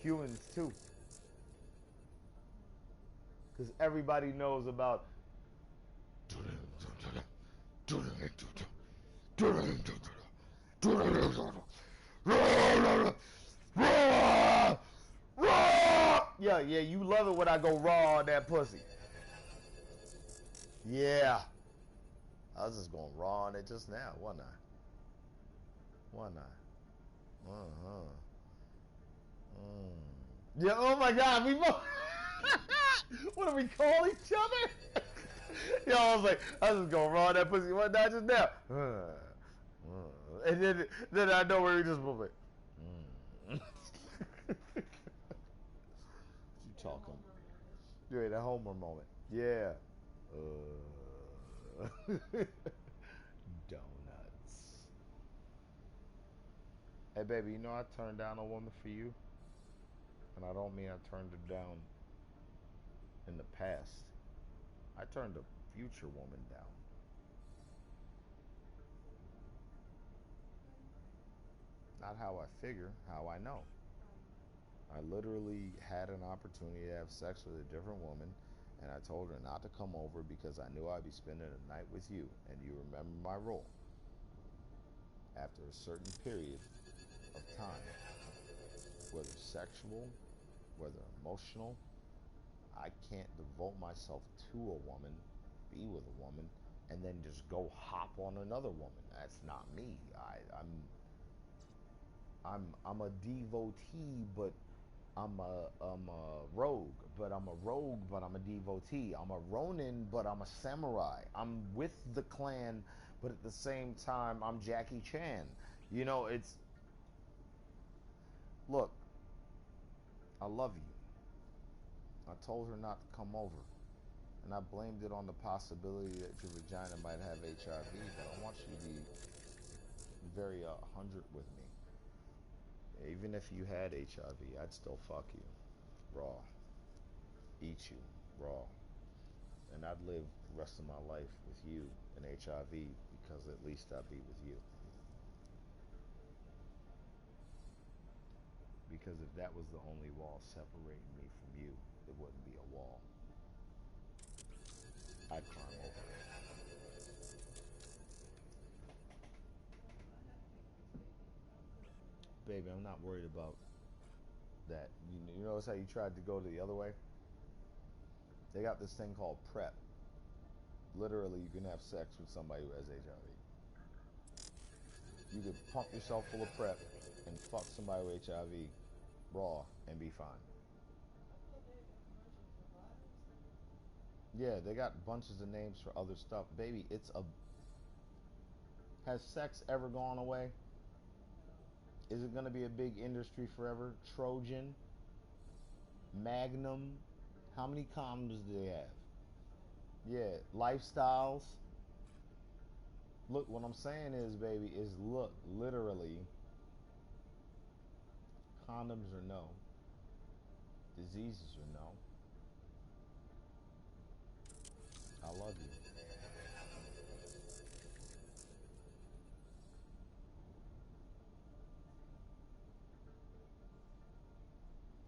Humans too. Because everybody knows about. Yeah, you love it when I go raw on that pussy. Yeah. I was just going raw on it just now, wasn't I? Wasn't I? Uh-huh. Yeah, oh my God, we both. What do we call each other? Yo, I was just going raw on that pussy, wasn't I just now? And then I know where we just moving. What you talking? Yeah, that Homer moment. Yeah. Donuts. Hey, baby, you know I turned down a woman for you? And I don't mean I turned her down in the past, I turned a future woman down. Not how I figure, how I know. I literally had an opportunity to have sex with a different woman, and I told her not to come over because I knew I'd be spending a night with you, and you remember my role. After a certain period of time, whether sexual, whether emotional, I can't devote myself to a woman, be with a woman, and then just go hop on another woman. That's not me. I'm a devotee, but I'm a rogue, but I'm a rogue, but I'm a devotee. I'm a Ronin, but I'm a samurai. I'm with the clan, but at the same time, I'm Jackie Chan. You know, it's look. I love you. I told her not to come over, and I blamed it on the possibility that your vagina might have HIV. But I want you to be very 100 with me. Even if you had HIV, I'd still fuck you raw, eat you raw, and I'd live the rest of my life with you and HIV because at least I'd be with you. Because if that was the only wall separating me from you, it wouldn't be a wall. I'd climb over it. Baby, I'm not worried about that. You notice how you tried to go the other way? They got this thing called PrEP. Literally, you can have sex with somebody who has HIV. You could pump yourself full of PrEP and fuck somebody with HIV raw and be fine. Yeah, they got bunches of names for other stuff. Baby, it's a. Has sex ever gone away? Is it going to be a big industry forever? Trojan? Magnum? How many condoms do they have? Yeah, lifestyles. Look, what I'm saying is, baby, is look, literally, condoms are no, diseases are no. I love you.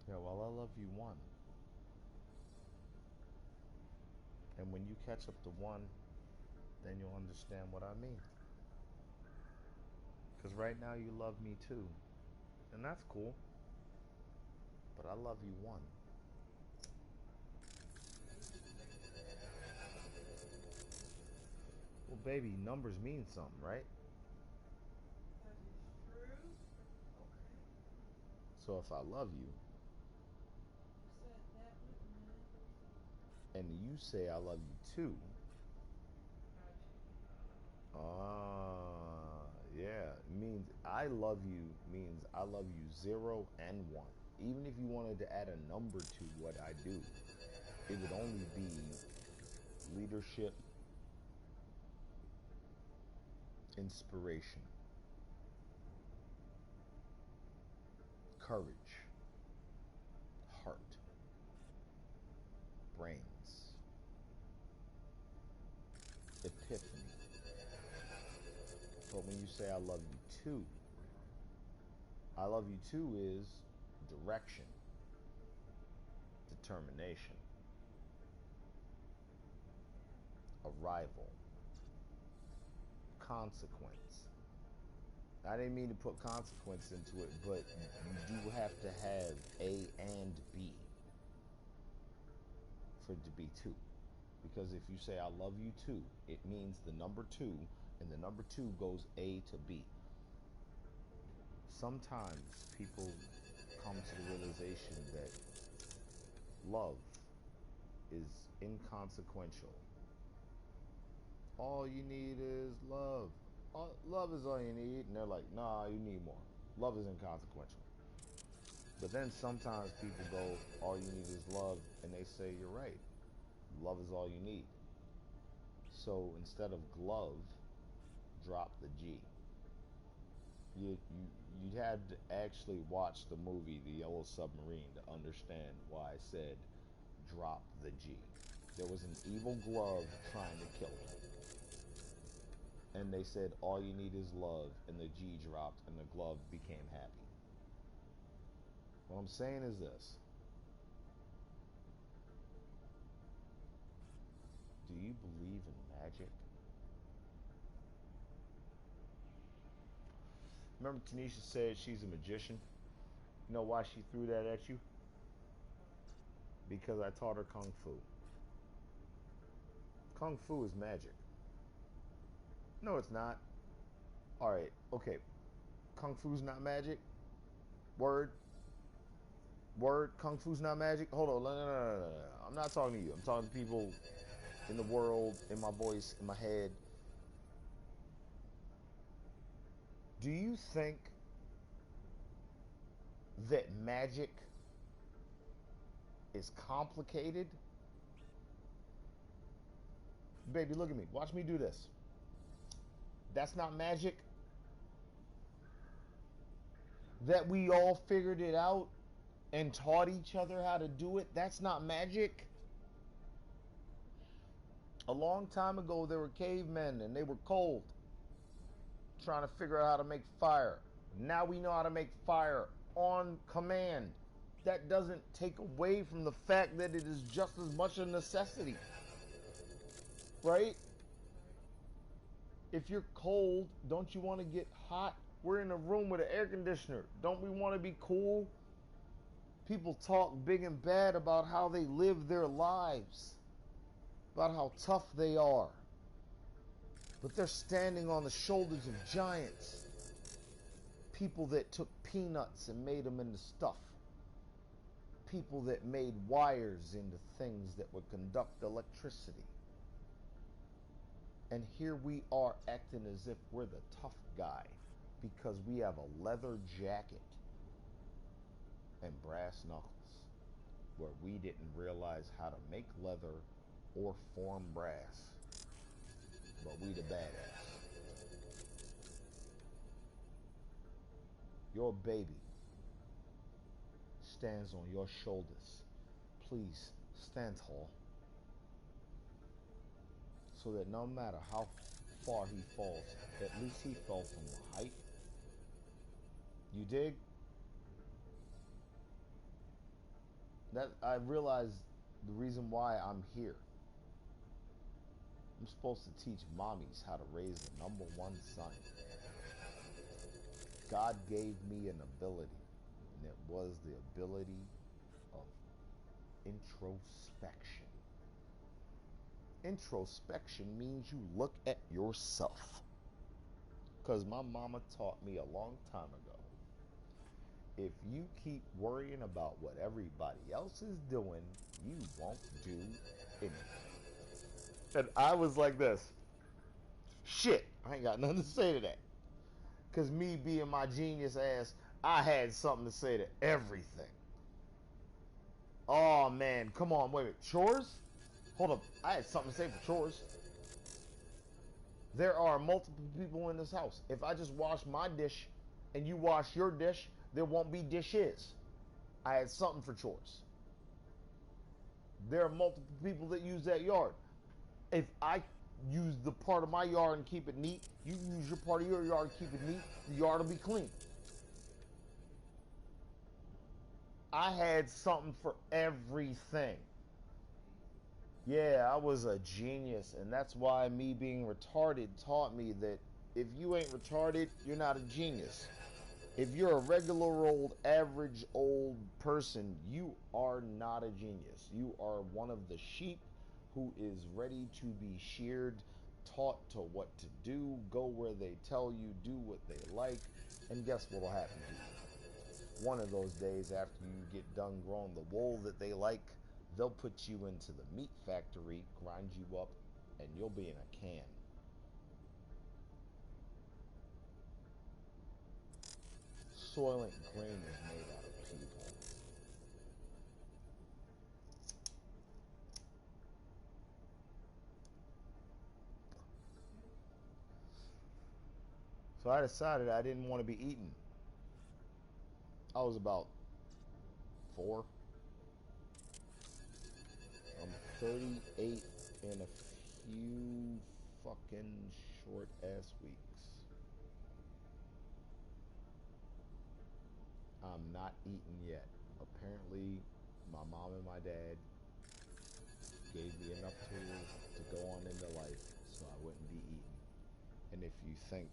Yeah, well, I love you one. And when you catch up to one, then you'll understand what I mean. Because right now you love me too. And that's cool. But I love you one. Well, baby, numbers mean something, right? That is true. Okay. So if I love you You said that with me. and you say I love you too, Got yeah, it means I love you means I love you zero and one. Even if you wanted to add a number to what I do, it would only be leadership, inspiration, courage, heart, brains, epiphany. But when you say I love you too, I love you too is direction, determination, arrival, consequence. I didn't mean to put consequence into it, but you do have to have A and B for it to be two. Because if you say I love you too, it means the number two, and the number two goes A to B. Sometimes people come to the realization that love is inconsequential. All you need is love. Love is all you need. And they're like, nah, you need more. Love is inconsequential. But then sometimes people go, all you need is love. And they say, you're right. Love is all you need. So instead of glove, drop the G. You'd had to actually watch the movie The Yellow Submarine to understand why I said dropped the G. There was an evil glove trying to kill him. And they said, all you need is love, and the G dropped, and the glove became happy. What I'm saying is this. Do you believe in magic? Remember Tanisha said she's a magician? You know why she threw that at you? Because I taught her Kung Fu. Kung Fu is magic. No, it's not. All right, okay. Kung Fu's not magic? Word? Word? Kung Fu's not magic? Hold on. No. I'm not talking to you. I'm talking to people in the world, in my voice, in my head. Do you think that magic is complicated? Baby, look at me. Watch me do this. That's not magic. That we all figured it out and taught each other how to do it. That's not magic. A long time ago, there were cavemen and they were cold, trying to figure out how to make fire. Now we know how to make fire on command. That doesn't take away from the fact that it is just as much a necessity. Right? If you're cold, don't you want to get hot? We're in a room with an air conditioner. Don't we want to be cool? People talk big and bad about how they live their lives, about how tough they are. But they're standing on the shoulders of giants. People that took peanuts and made them into stuff. People that made wires into things that would conduct electricity. And here we are acting as if we're the tough guy because we have a leather jacket and brass knuckles, where we didn't realize how to make leather or form brass. But we the badass. Your baby stands on your shoulders. Please stand tall, so that no matter how far he falls, at least he fell from the height. You dig? That I realize the reason why I'm here. I'm supposed to teach mommies how to raise the number one son. God gave me an ability, and it was the ability of introspection. Introspection means you look at yourself. Because my mama taught me a long time ago, if you keep worrying about what everybody else is doing, you won't do anything. And I was like this. Shit, I ain't got nothing to say to that. Because me being my genius ass, I had something to say to everything. Oh man, come on, wait a minute. Chores? Hold up, I had something to say for chores. There are multiple people in this house. If I just wash my dish and you wash your dish, there won't be dishes. I had something for chores. There are multiple people that use that yard. If I use the part of my yard and keep it neat, you use your part of your yard and keep it neat, the yard will be clean. I had something for everything. Yeah, I was a genius, and that's why me being retarded taught me that if you ain't retarded, you're not a genius. If you're a regular old, average old person, you are not a genius. You are one of the sheep who is ready to be sheared, taught to what to do, go where they tell you, do what they like, and guess what will happen to you? One of those days after you get done growing the wool that they like, they'll put you into the meat factory, grind you up, and you'll be in a can. Soylent Green is made out of people. So I decided I didn't want to be eaten. I was about 4. 38 in a few fucking short ass weeks. I'm not eating yet. Apparently, my mom and my dad gave me enough tools to go on into life so I wouldn't be eating. And if you think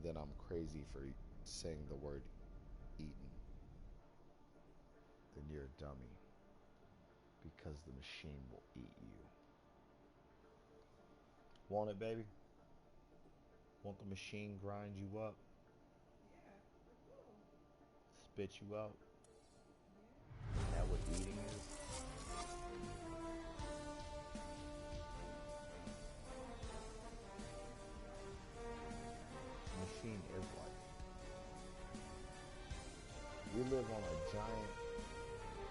that I'm crazy for saying the word eating, then you're a dummy. Because the machine will eat you. Want it, baby? Want the machine grind you up? Yeah, I do. Spit you out? Yeah. Is that what eating is? The machine is life. We live on a giant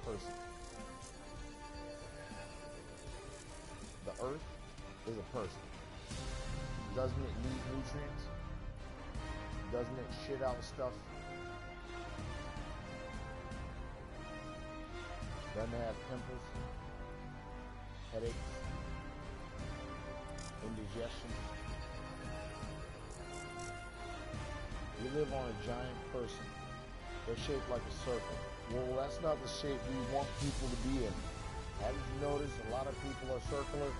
person. The earth is a person. Doesn't it need nutrients? Doesn't it shit out stuff? Doesn't it have pimples? Headaches? Indigestion? We live on a giant person. They're shaped like a circle. Well, that's not the shape we want people to be in. Haven't you noticed a lot of people are circular?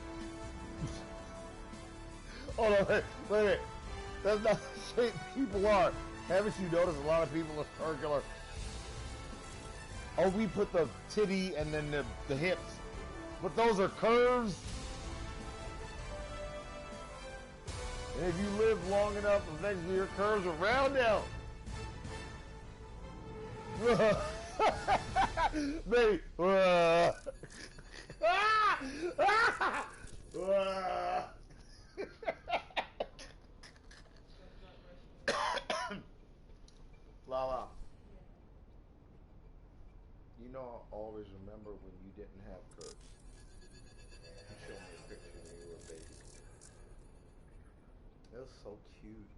Hold on, wait. That's not the shape people are. Haven't you noticed a lot of people are circular? Oh, we put the titty and then the hips. But those are curves. And if you live long enough, eventually your curves will round out. Baby. Lala, Yeah. you know I always remember when you didn't have curves. You showed me a picture when you were a baby. It was so cute.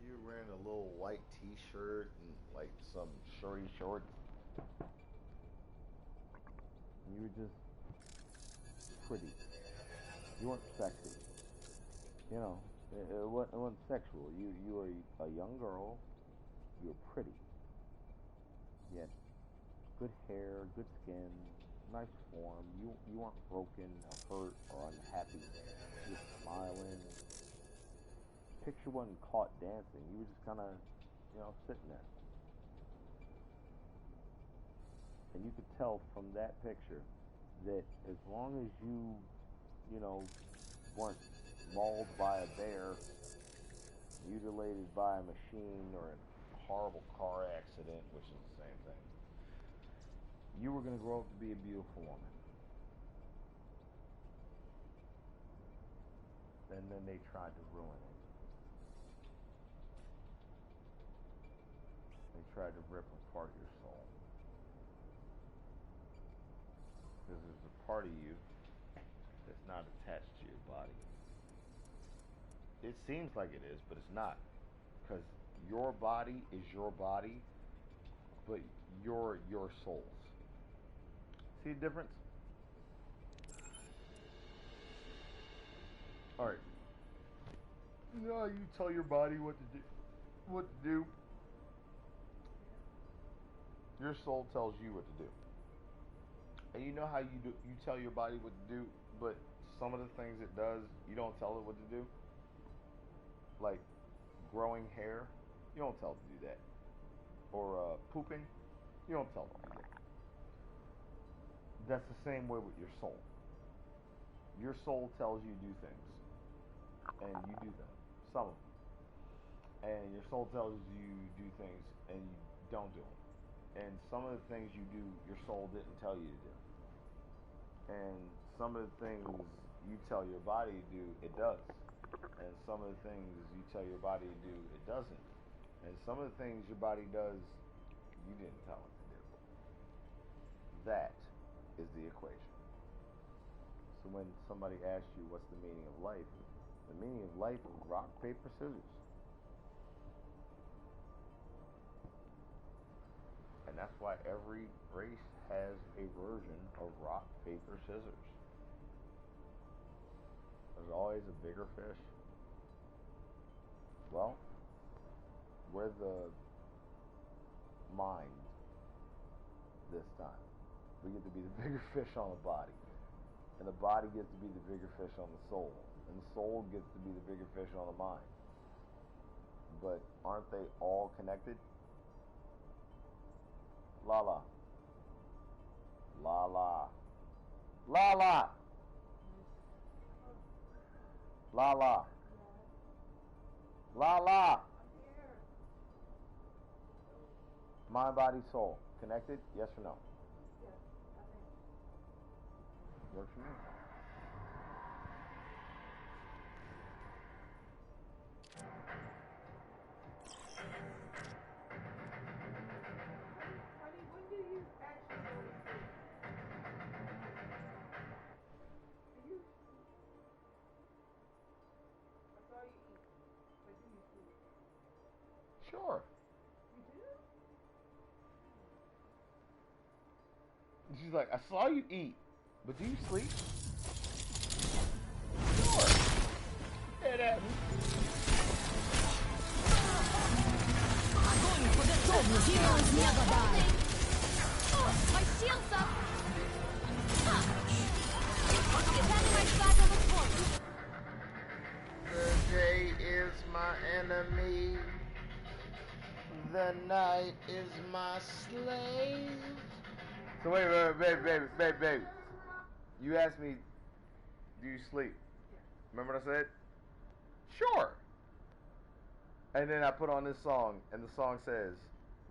You were wearing a little white t-shirt and like some shorty shorts. You were just pretty. You weren't sexy. You know, it wasn't sexual. You were a young girl. You were pretty. You had good hair, good skin, nice form. You weren't broken or hurt or unhappy. You were smiling. Picture wasn't caught dancing. You were just kind of, sitting there. And you could tell from that picture that as long as you know, weren't mauled by a bear, mutilated by a machine, or a horrible car accident, which is the same thing, you were going to grow up to be a beautiful woman. And then they tried to ruin it. They tried to rip apart your soul. Because there's a part of you that's not attached to your body. It seems like it is, but it's not. Because your body is your body, but you're your soul's. See the difference? Alright. You know how you tell your body what to do? What to do? Your soul tells you what to do. And you know how you tell your body what to do, but some of the things it does, you don't tell it what to do? Like growing hair, you don't tell it to do that. Or pooping, you don't tell it to do that. That's the same way with your soul. Your soul tells you to do things, and you do them. Some of them. And your soul tells you to do things, and you don't do them. And some of the things you do, your soul didn't tell you to do. And some of the things you tell your body to do, it does. And some of the things you tell your body to do, it doesn't. And some of the things your body does, you didn't tell it to do. That is the equation. So when somebody asks you what's the meaning of life, the meaning of life is rock, paper, scissors. And that's why every race has a version of rock, paper, scissors. There's always a bigger fish. Well, we're the mind this time. We get to be the bigger fish on the body. And the body gets to be the bigger fish on the soul. And the soul gets to be the bigger fish on the mind. But aren't they all connected? La. La. I'm here. Mind, body, soul. Connected? Yes or no? Yes, I think. Works for me. Honey, when do you actually go to sleep? Do you? I saw you eat, but do you sleep? Sure. You do? She's like, I saw you eat, but do you sleep? Sure. It happens. Heroes never die. My shield's up. Defending my side of the point. The day is my enemy. The night is my slave. So wait, baby. You asked me, do you sleep? Yeah. Remember what I said? Sure. And then I put on this song, and the song says,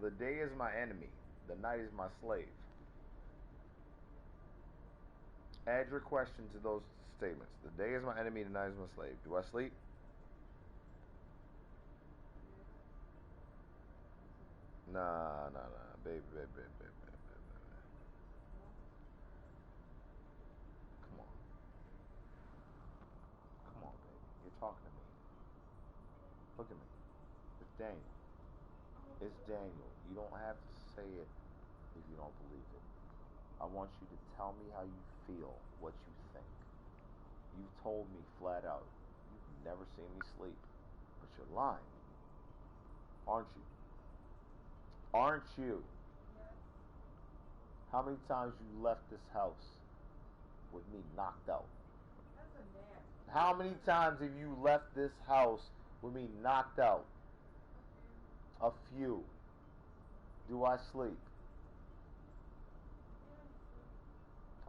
the day is my enemy, the night is my slave. Add your question to those statements. The day is my enemy, the night is my slave. Do I sleep? Nah, baby. Come on, baby. You're talking to me. Look at me. It's Daniel. It's Daniel. You don't have to say it if you don't believe it. I want you to tell me how you feel, what you think. You've told me flat out, you've never seen me sleep. But you're lying. Aren't you? Aren't you? Yes. How many times you left this house with me knocked out? That's a nasty. How many times have you left this house with me knocked out? A few. Do I sleep?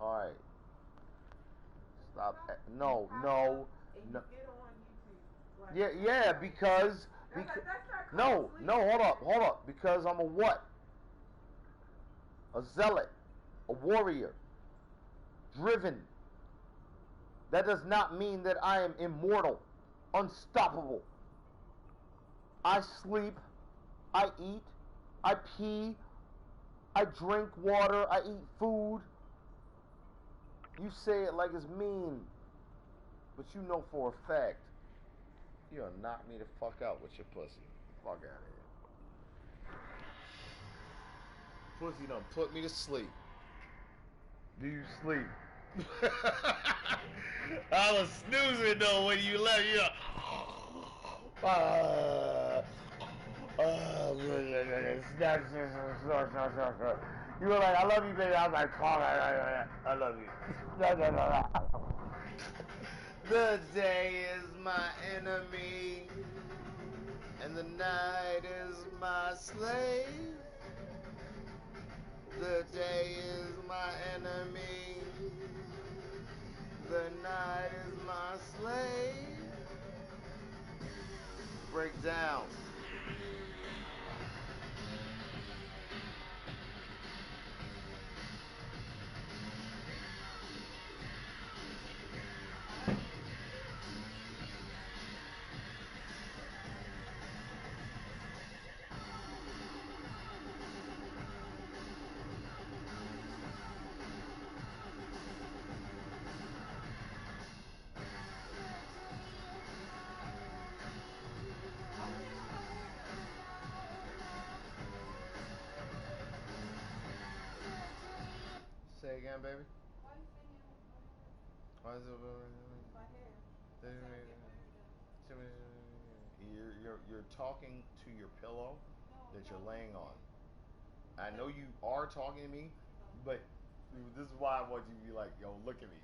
Alright. Stop. No. And you get on YouTube. Like, Yeah, because that's not no, sleep. hold up. Because I'm a what? A zealot, a warrior, driven. That does not mean that I am immortal, unstoppable. I sleep, I eat, I pee, I drink water, I eat food. You say it like it's mean, but you know for a fact you'll knock me the fuck out with your pussy. Fuck out of here. Pussy done put me to sleep. Do you sleep? I was snoozing though when you left. You you were like, I love you, baby. I was like, I love you. The day is my enemy, and the night is my slave. The day is my enemy, the night is my slave. Break down. Say again, baby. Why are you singing? Why is it? My hair. That's how I get my hair done. You're talking to your pillow No, I'm that you're talking laying to on. you. I know you are talking to me, but this is why I want you to be like, yo, look at me,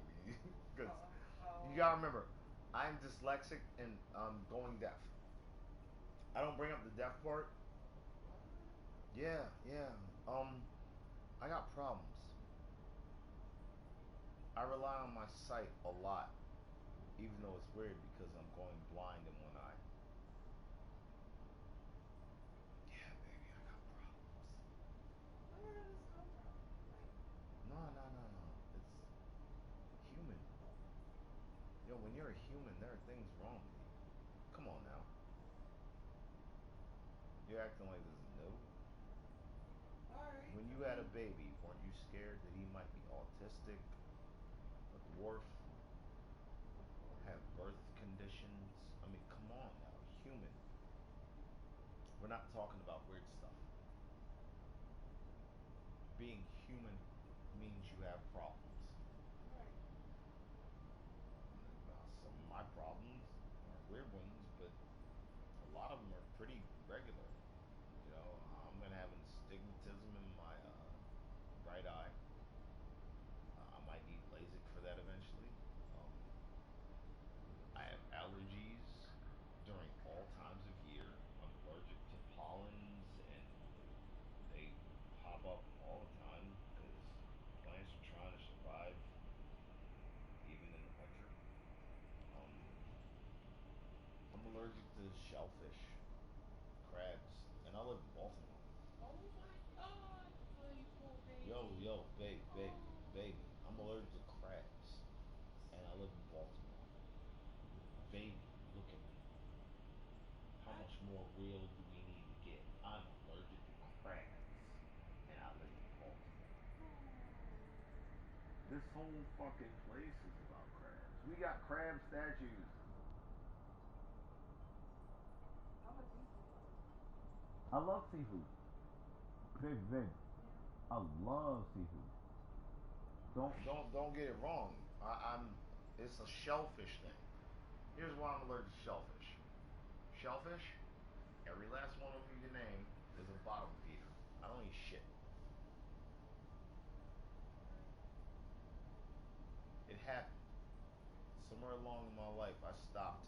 because you gotta remember, I'm dyslexic and I'm going deaf. I don't bring up the deaf part. Yeah, yeah. I got problems. I rely on my sight a lot, even though it's weird because I'm going blind in one eye. Yeah, baby, I got problems. Where did this come from? No. It's human. Yo, when you're a human, there are things wrong with you. Come on now. You're acting like this is new. Alright. When you had a baby, weren't you scared that he might be autistic, a dwarf, have birth conditions? I mean, come on now, human. We're not talking about weird stuff. Being human means you have problems. Right. Some of my problems are weird ones, but a lot of them are pretty regular. You know, I'm gonna have astigmatism in my right eye. I might need LASIK for that eventually. Um, I have allergies during all times of year. I'm allergic to pollens, and they pop up all the time because plants are trying to survive even in the winter. Um, I'm allergic to shellfish, crabs, and I live in Baltimore. Oh my god, you poor baby. Baby, I'm allergic to crabs, and I live in Baltimore. Baby, look at me. How much more real do we need to get? I'm allergic to crabs, and I live in Baltimore. This whole fucking place is about crabs. We got crab statues. How much seafood I love seafood. Big. Yeah. I love seafood. Don't get it wrong. I'm. It's a shellfish thing. Here's why I'm allergic to shellfish. Shellfish, every last one of them you can name is a bottom feeder. I don't eat shit. It happened. Somewhere along in my life, I stopped.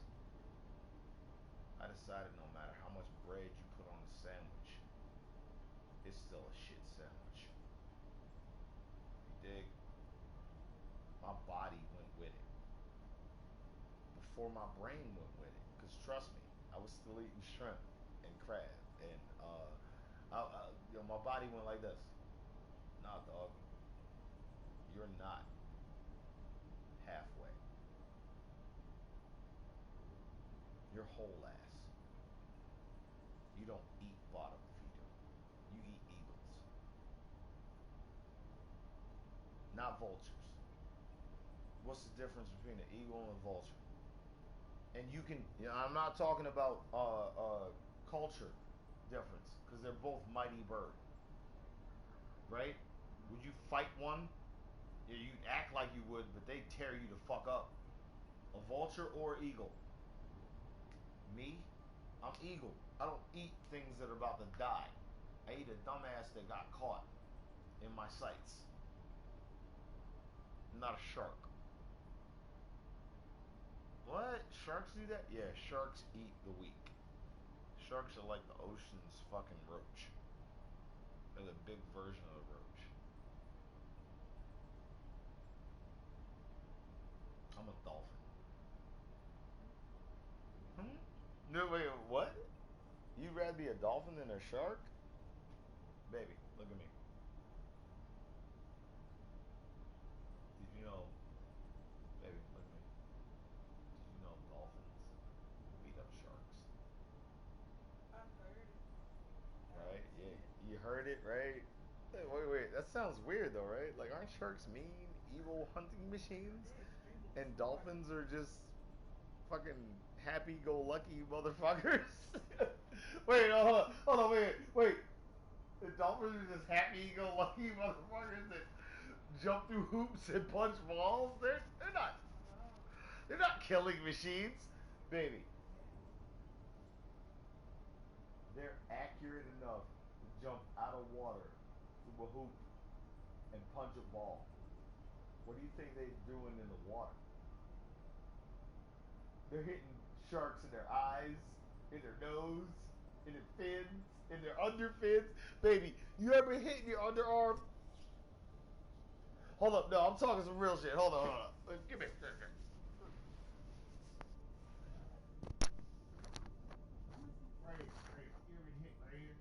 I decided no matter how much bread you put on a sandwich, it's still a shit sandwich. You dig? My body went with it before my brain went with it. Cause trust me, I was still eating shrimp and crab, and my body went like this. Nah, dog, you're not halfway. You're whole ass. You don't eat bottom feeder. You eat eagles, not vultures. What's the difference between an eagle and a vulture? And you can, I'm not talking about culture difference because they're both mighty bird, right? Would you fight one? Yeah, you act like you would, but they tear you the fuck up. A vulture or eagle? Me, I'm eagle. I don't eat things that are about to die. I eat a dumbass that got caught in my sights. I'm not a shark. What? Sharks do that? Yeah, sharks eat the weak. Sharks are like the ocean's fucking roach. They're the big version of the roach. I'm a dolphin. Hmm? No, wait, what? You'd rather be a dolphin than a shark? Baby, look at me. Did you know, baby, look at me. Did you know dolphins beat up sharks? I've heard it. Right? Yeah, you heard it, right? Hey, wait. That sounds weird though, right? Like, aren't sharks mean, evil hunting machines? They're extremely And smart. dolphins are just fucking happy-go-lucky motherfuckers? Hold on, wait. The dolphins are just happy-go-lucky motherfuckers that jump through hoops and punch balls? They're not. No. They're not killing machines, baby. They're accurate enough to jump out of water through a hoop and punch a ball. What do you think they're doing in the water? They're hitting sharks in their eyes, in their nose, in their fins, in their underfins. Baby, you ever hitting your underarm? Hold up, no, I'm talking some real shit. Hold on. Give me. Right here, right. You ever hit right here?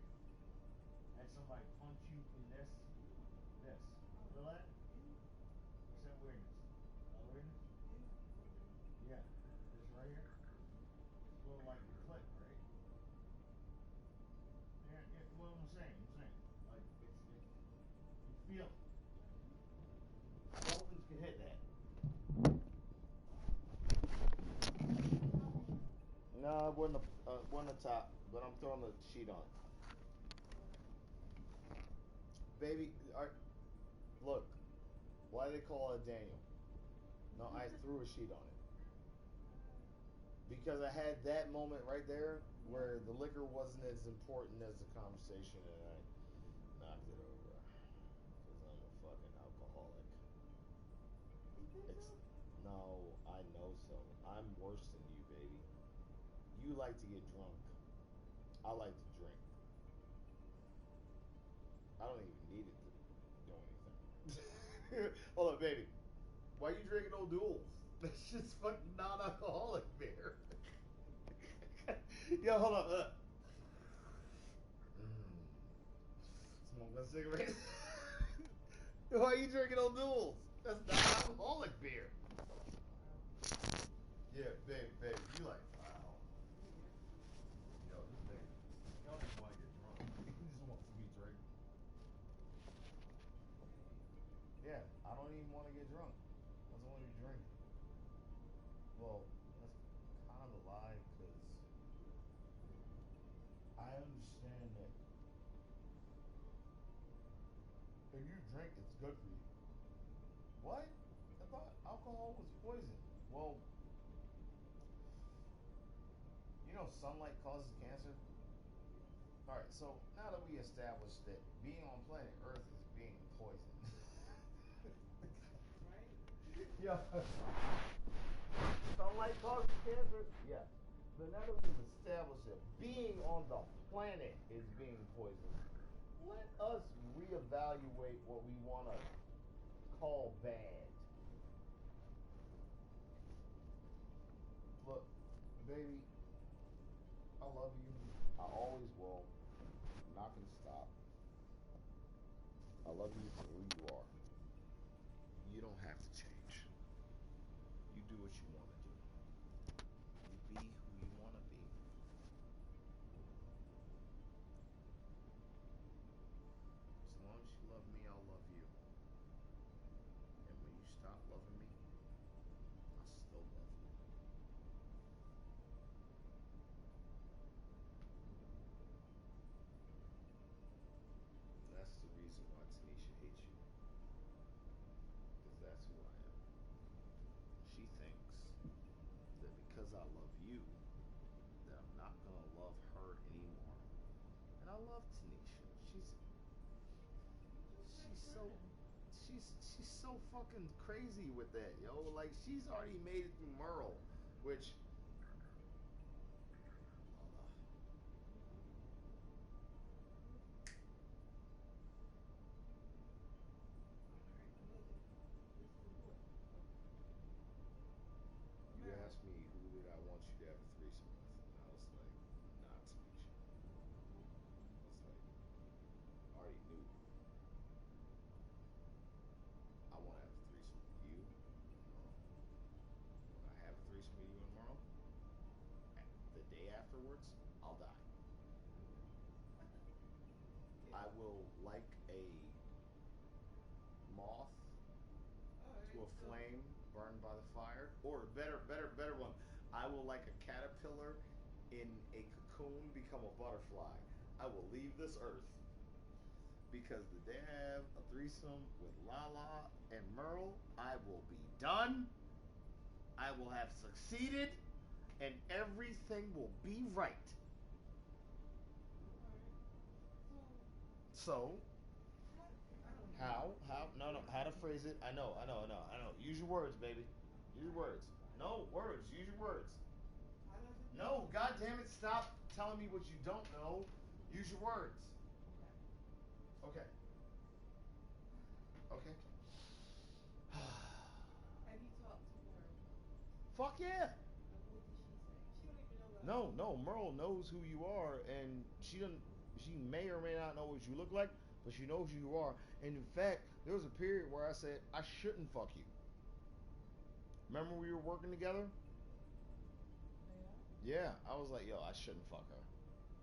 Had somebody punch you in this? Feel that? What's that awareness? Awareness? Yeah. This right here? It's a little like the clip, right? Yeah, what I'm saying. Like, you feel it. Dolphins can hit that. No, it wasn't the top, but I'm throwing the sheet on it. Baby, look, why do they call it Daniel? No, I threw a sheet on it. Because I had that moment right there where the liquor wasn't as important as the conversation, and I knocked it over. Because I'm a fucking alcoholic. No, I know so. I'm worse than you, baby. You like to get drunk. I like to drink. I don't even need it to do anything. Hold on, baby. Why are you drinking Old Duels? That's just fucking non-alcoholic beer. Yo, hold on. Smoke a cigarette. Why are you drinking Old Duels? That's non-alcoholic beer. Yeah, baby, you like, wow. Yo, this nigga, y'all just want to get drunk. He just wants to be drinking. Yeah, I don't even want to get drunk. I just want to be drinking. Well, that's kind of a lie, because I understand that if you drink, it's good for you. What? I thought alcohol was poison. Well, you know sunlight causes cancer? Alright, so now that we established that being on planet Earth is being poisoned. Right? Yeah. Sunlight causes cancer? Yeah. But now that we've established that being on the planet is being poisoned, let us reevaluate what we want to call bad. Look, baby, I love you. I always will. I'm not going to stop. I love you for who you are. You don't have to change. You do what you want to do. You be who you want to be. As long as you love me, I'll love you. And when you stop loving me, I'll still love you. That's the reason why Tanisha hates you. Because that's who I am. She thinks that because I love you, that I'm not gonna love her anymore. And I love Tanisha. She's so fucking crazy with that, yo. Like, she's already made it through Merle, which you asked me who did I want you to have a threesome with, and I was like, not Tanisha. I was like, I already knew. I want to have a threesome with you and Merle. When I have a threesome with you and Merle, the day afterwards, I'll die. I will, like a moth to a flame burned by the fire, or better one. I will, like a caterpillar in a cocoon, become a butterfly. I will leave this earth because the day I have a threesome with Lala and Merle, I will be done. I will have succeeded, and everything will be right. So, how? No, how to phrase it? I know. Use your words, baby. Use your words. No, words. Use your words. No, God damn it, stop telling me what you don't know. Use your words. Okay. Okay. Have you talked to her? Fuck yeah. What did she say? She don't even know that. No, Merle knows who you are, and she may or may not know what you look like, but she knows who you are. And in fact, there was a period where I said I shouldn't fuck you. Remember we were working together? Yeah, I was like, yo, I shouldn't fuck her.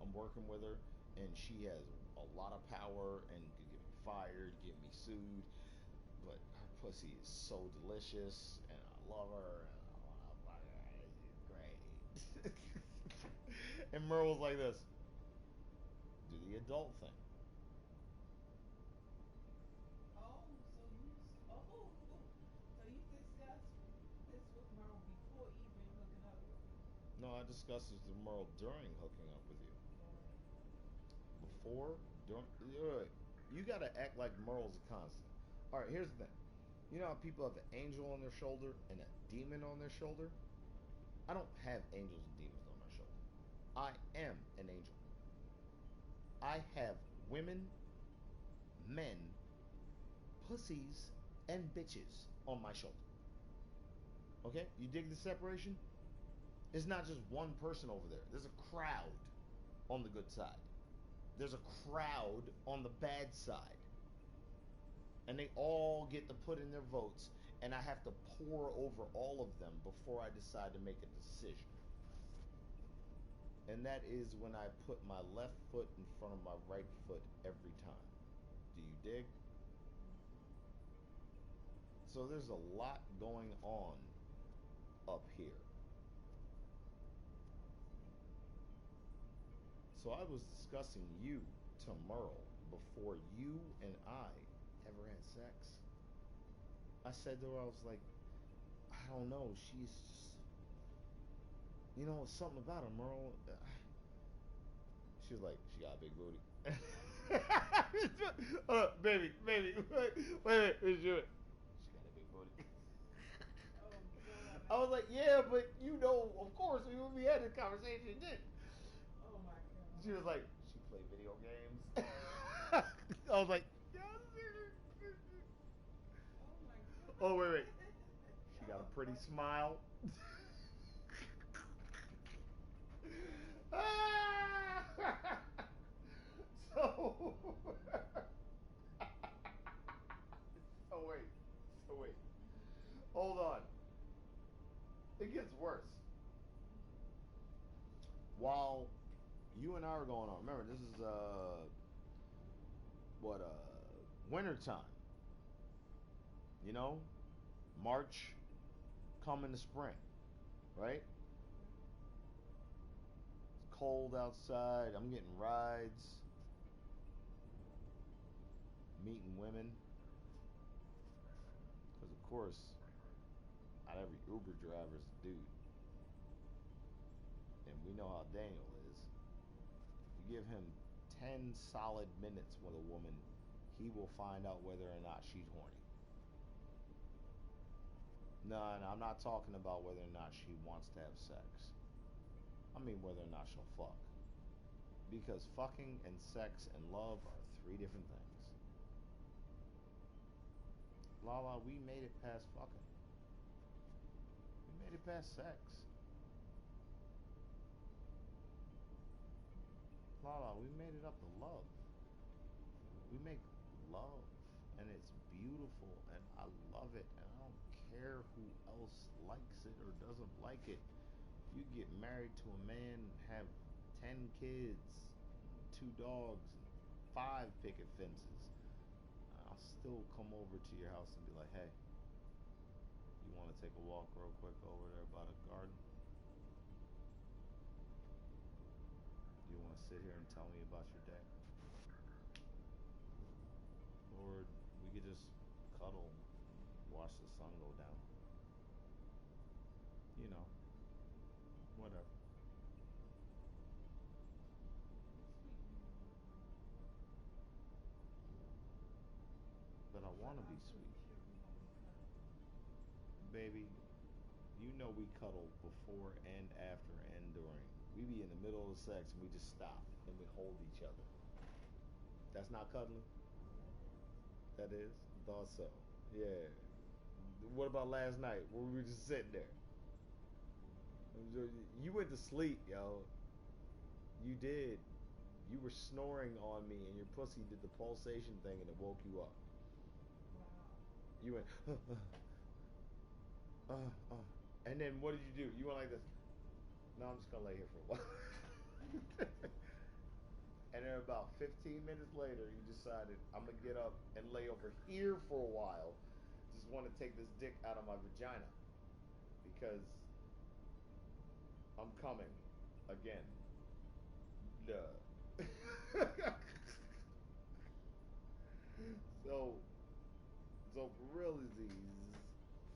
I'm working with her, and she has a lot of power and could get me fired, get me sued. But her pussy is so delicious, and I love her, and I want to fuck her. She's great. And Merle was like this: do the adult thing. So you discussed this with Merle before even hooking up with me? No, I discussed this with Merle during hooking up with you. Before, during, you gotta act like Merle's a constant. All right, here's the thing. You know how people have an angel on their shoulder and a demon on their shoulder? I don't have angels and demons on my shoulder. I am an angel. I have women, men, pussies, and bitches on my shoulder. Okay? You dig the separation? It's not just one person over there. There's a crowd on the good side. There's a crowd on the bad side. And they all get to put in their votes, and I have to pore over all of them before I decide to make a decision. And that is when I put my left foot in front of my right foot every time. Do you dig? So there's a lot going on up here. So I was discussing you to Merle before you and I ever had sex. I said to her, I was like, I don't know, she's just, something about her, Merle. She was like, she got a big booty. Baby, wait, let's do it. She got a big booty. Oh, God. I was like, yeah, but of course, we had this conversation, didn't? Oh, my God. She was like, she played video games. I was like, yeah. Oh, my God. Oh, wait. She got a pretty smile. So, so wait, hold on. It gets worse. While you and I are going on, remember this is winter time. You know, March, coming to spring, right? It's cold outside. I'm getting rides, meeting women. Because, of course, not every Uber driver is a dude. And we know how Daniel is. You give him 10 solid minutes with a woman, he will find out whether or not she's horny. No, I'm not talking about whether or not she wants to have sex. I mean whether or not she'll fuck. Because fucking and sex and love are three different things. Lala, we made it past fucking. We made it past sex. Lala, we made it up to love. We make love, and it's beautiful, and I love it, and I don't care who else likes it or doesn't like it. You get married to a man, have 10 kids, 2 dogs, and 5 picket fences. I'll still come over to your house and be like, hey, you want to take a walk real quick over there by the garden? You want to sit here and tell me about your day? Or we could just cuddle and watch the sun go down. you know, whatever. But I want to be sweet. Baby, you know we cuddle before and after and during. We be in the middle of the sex and we just stop and we hold each other. That's not cuddling? That is? Thought so. Yeah. What about last night where we were just sitting there? You went to sleep, yo. You did. You were snoring on me and your pussy did the pulsation thing and it woke you up. You went, uh, uh. And then what did you do? You went like this. No, I'm just gonna lay here for a while. And then about 15 minutes later, you decided I'm gonna get up and lay over here for a while. Just want to take this dick out of my vagina because I'm coming again. Duh. so, so for realsies,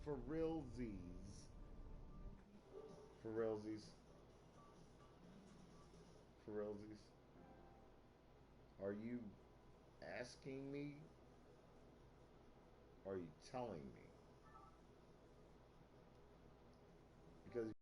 for realsies, for realsies, are you asking me? Or are you telling me? Because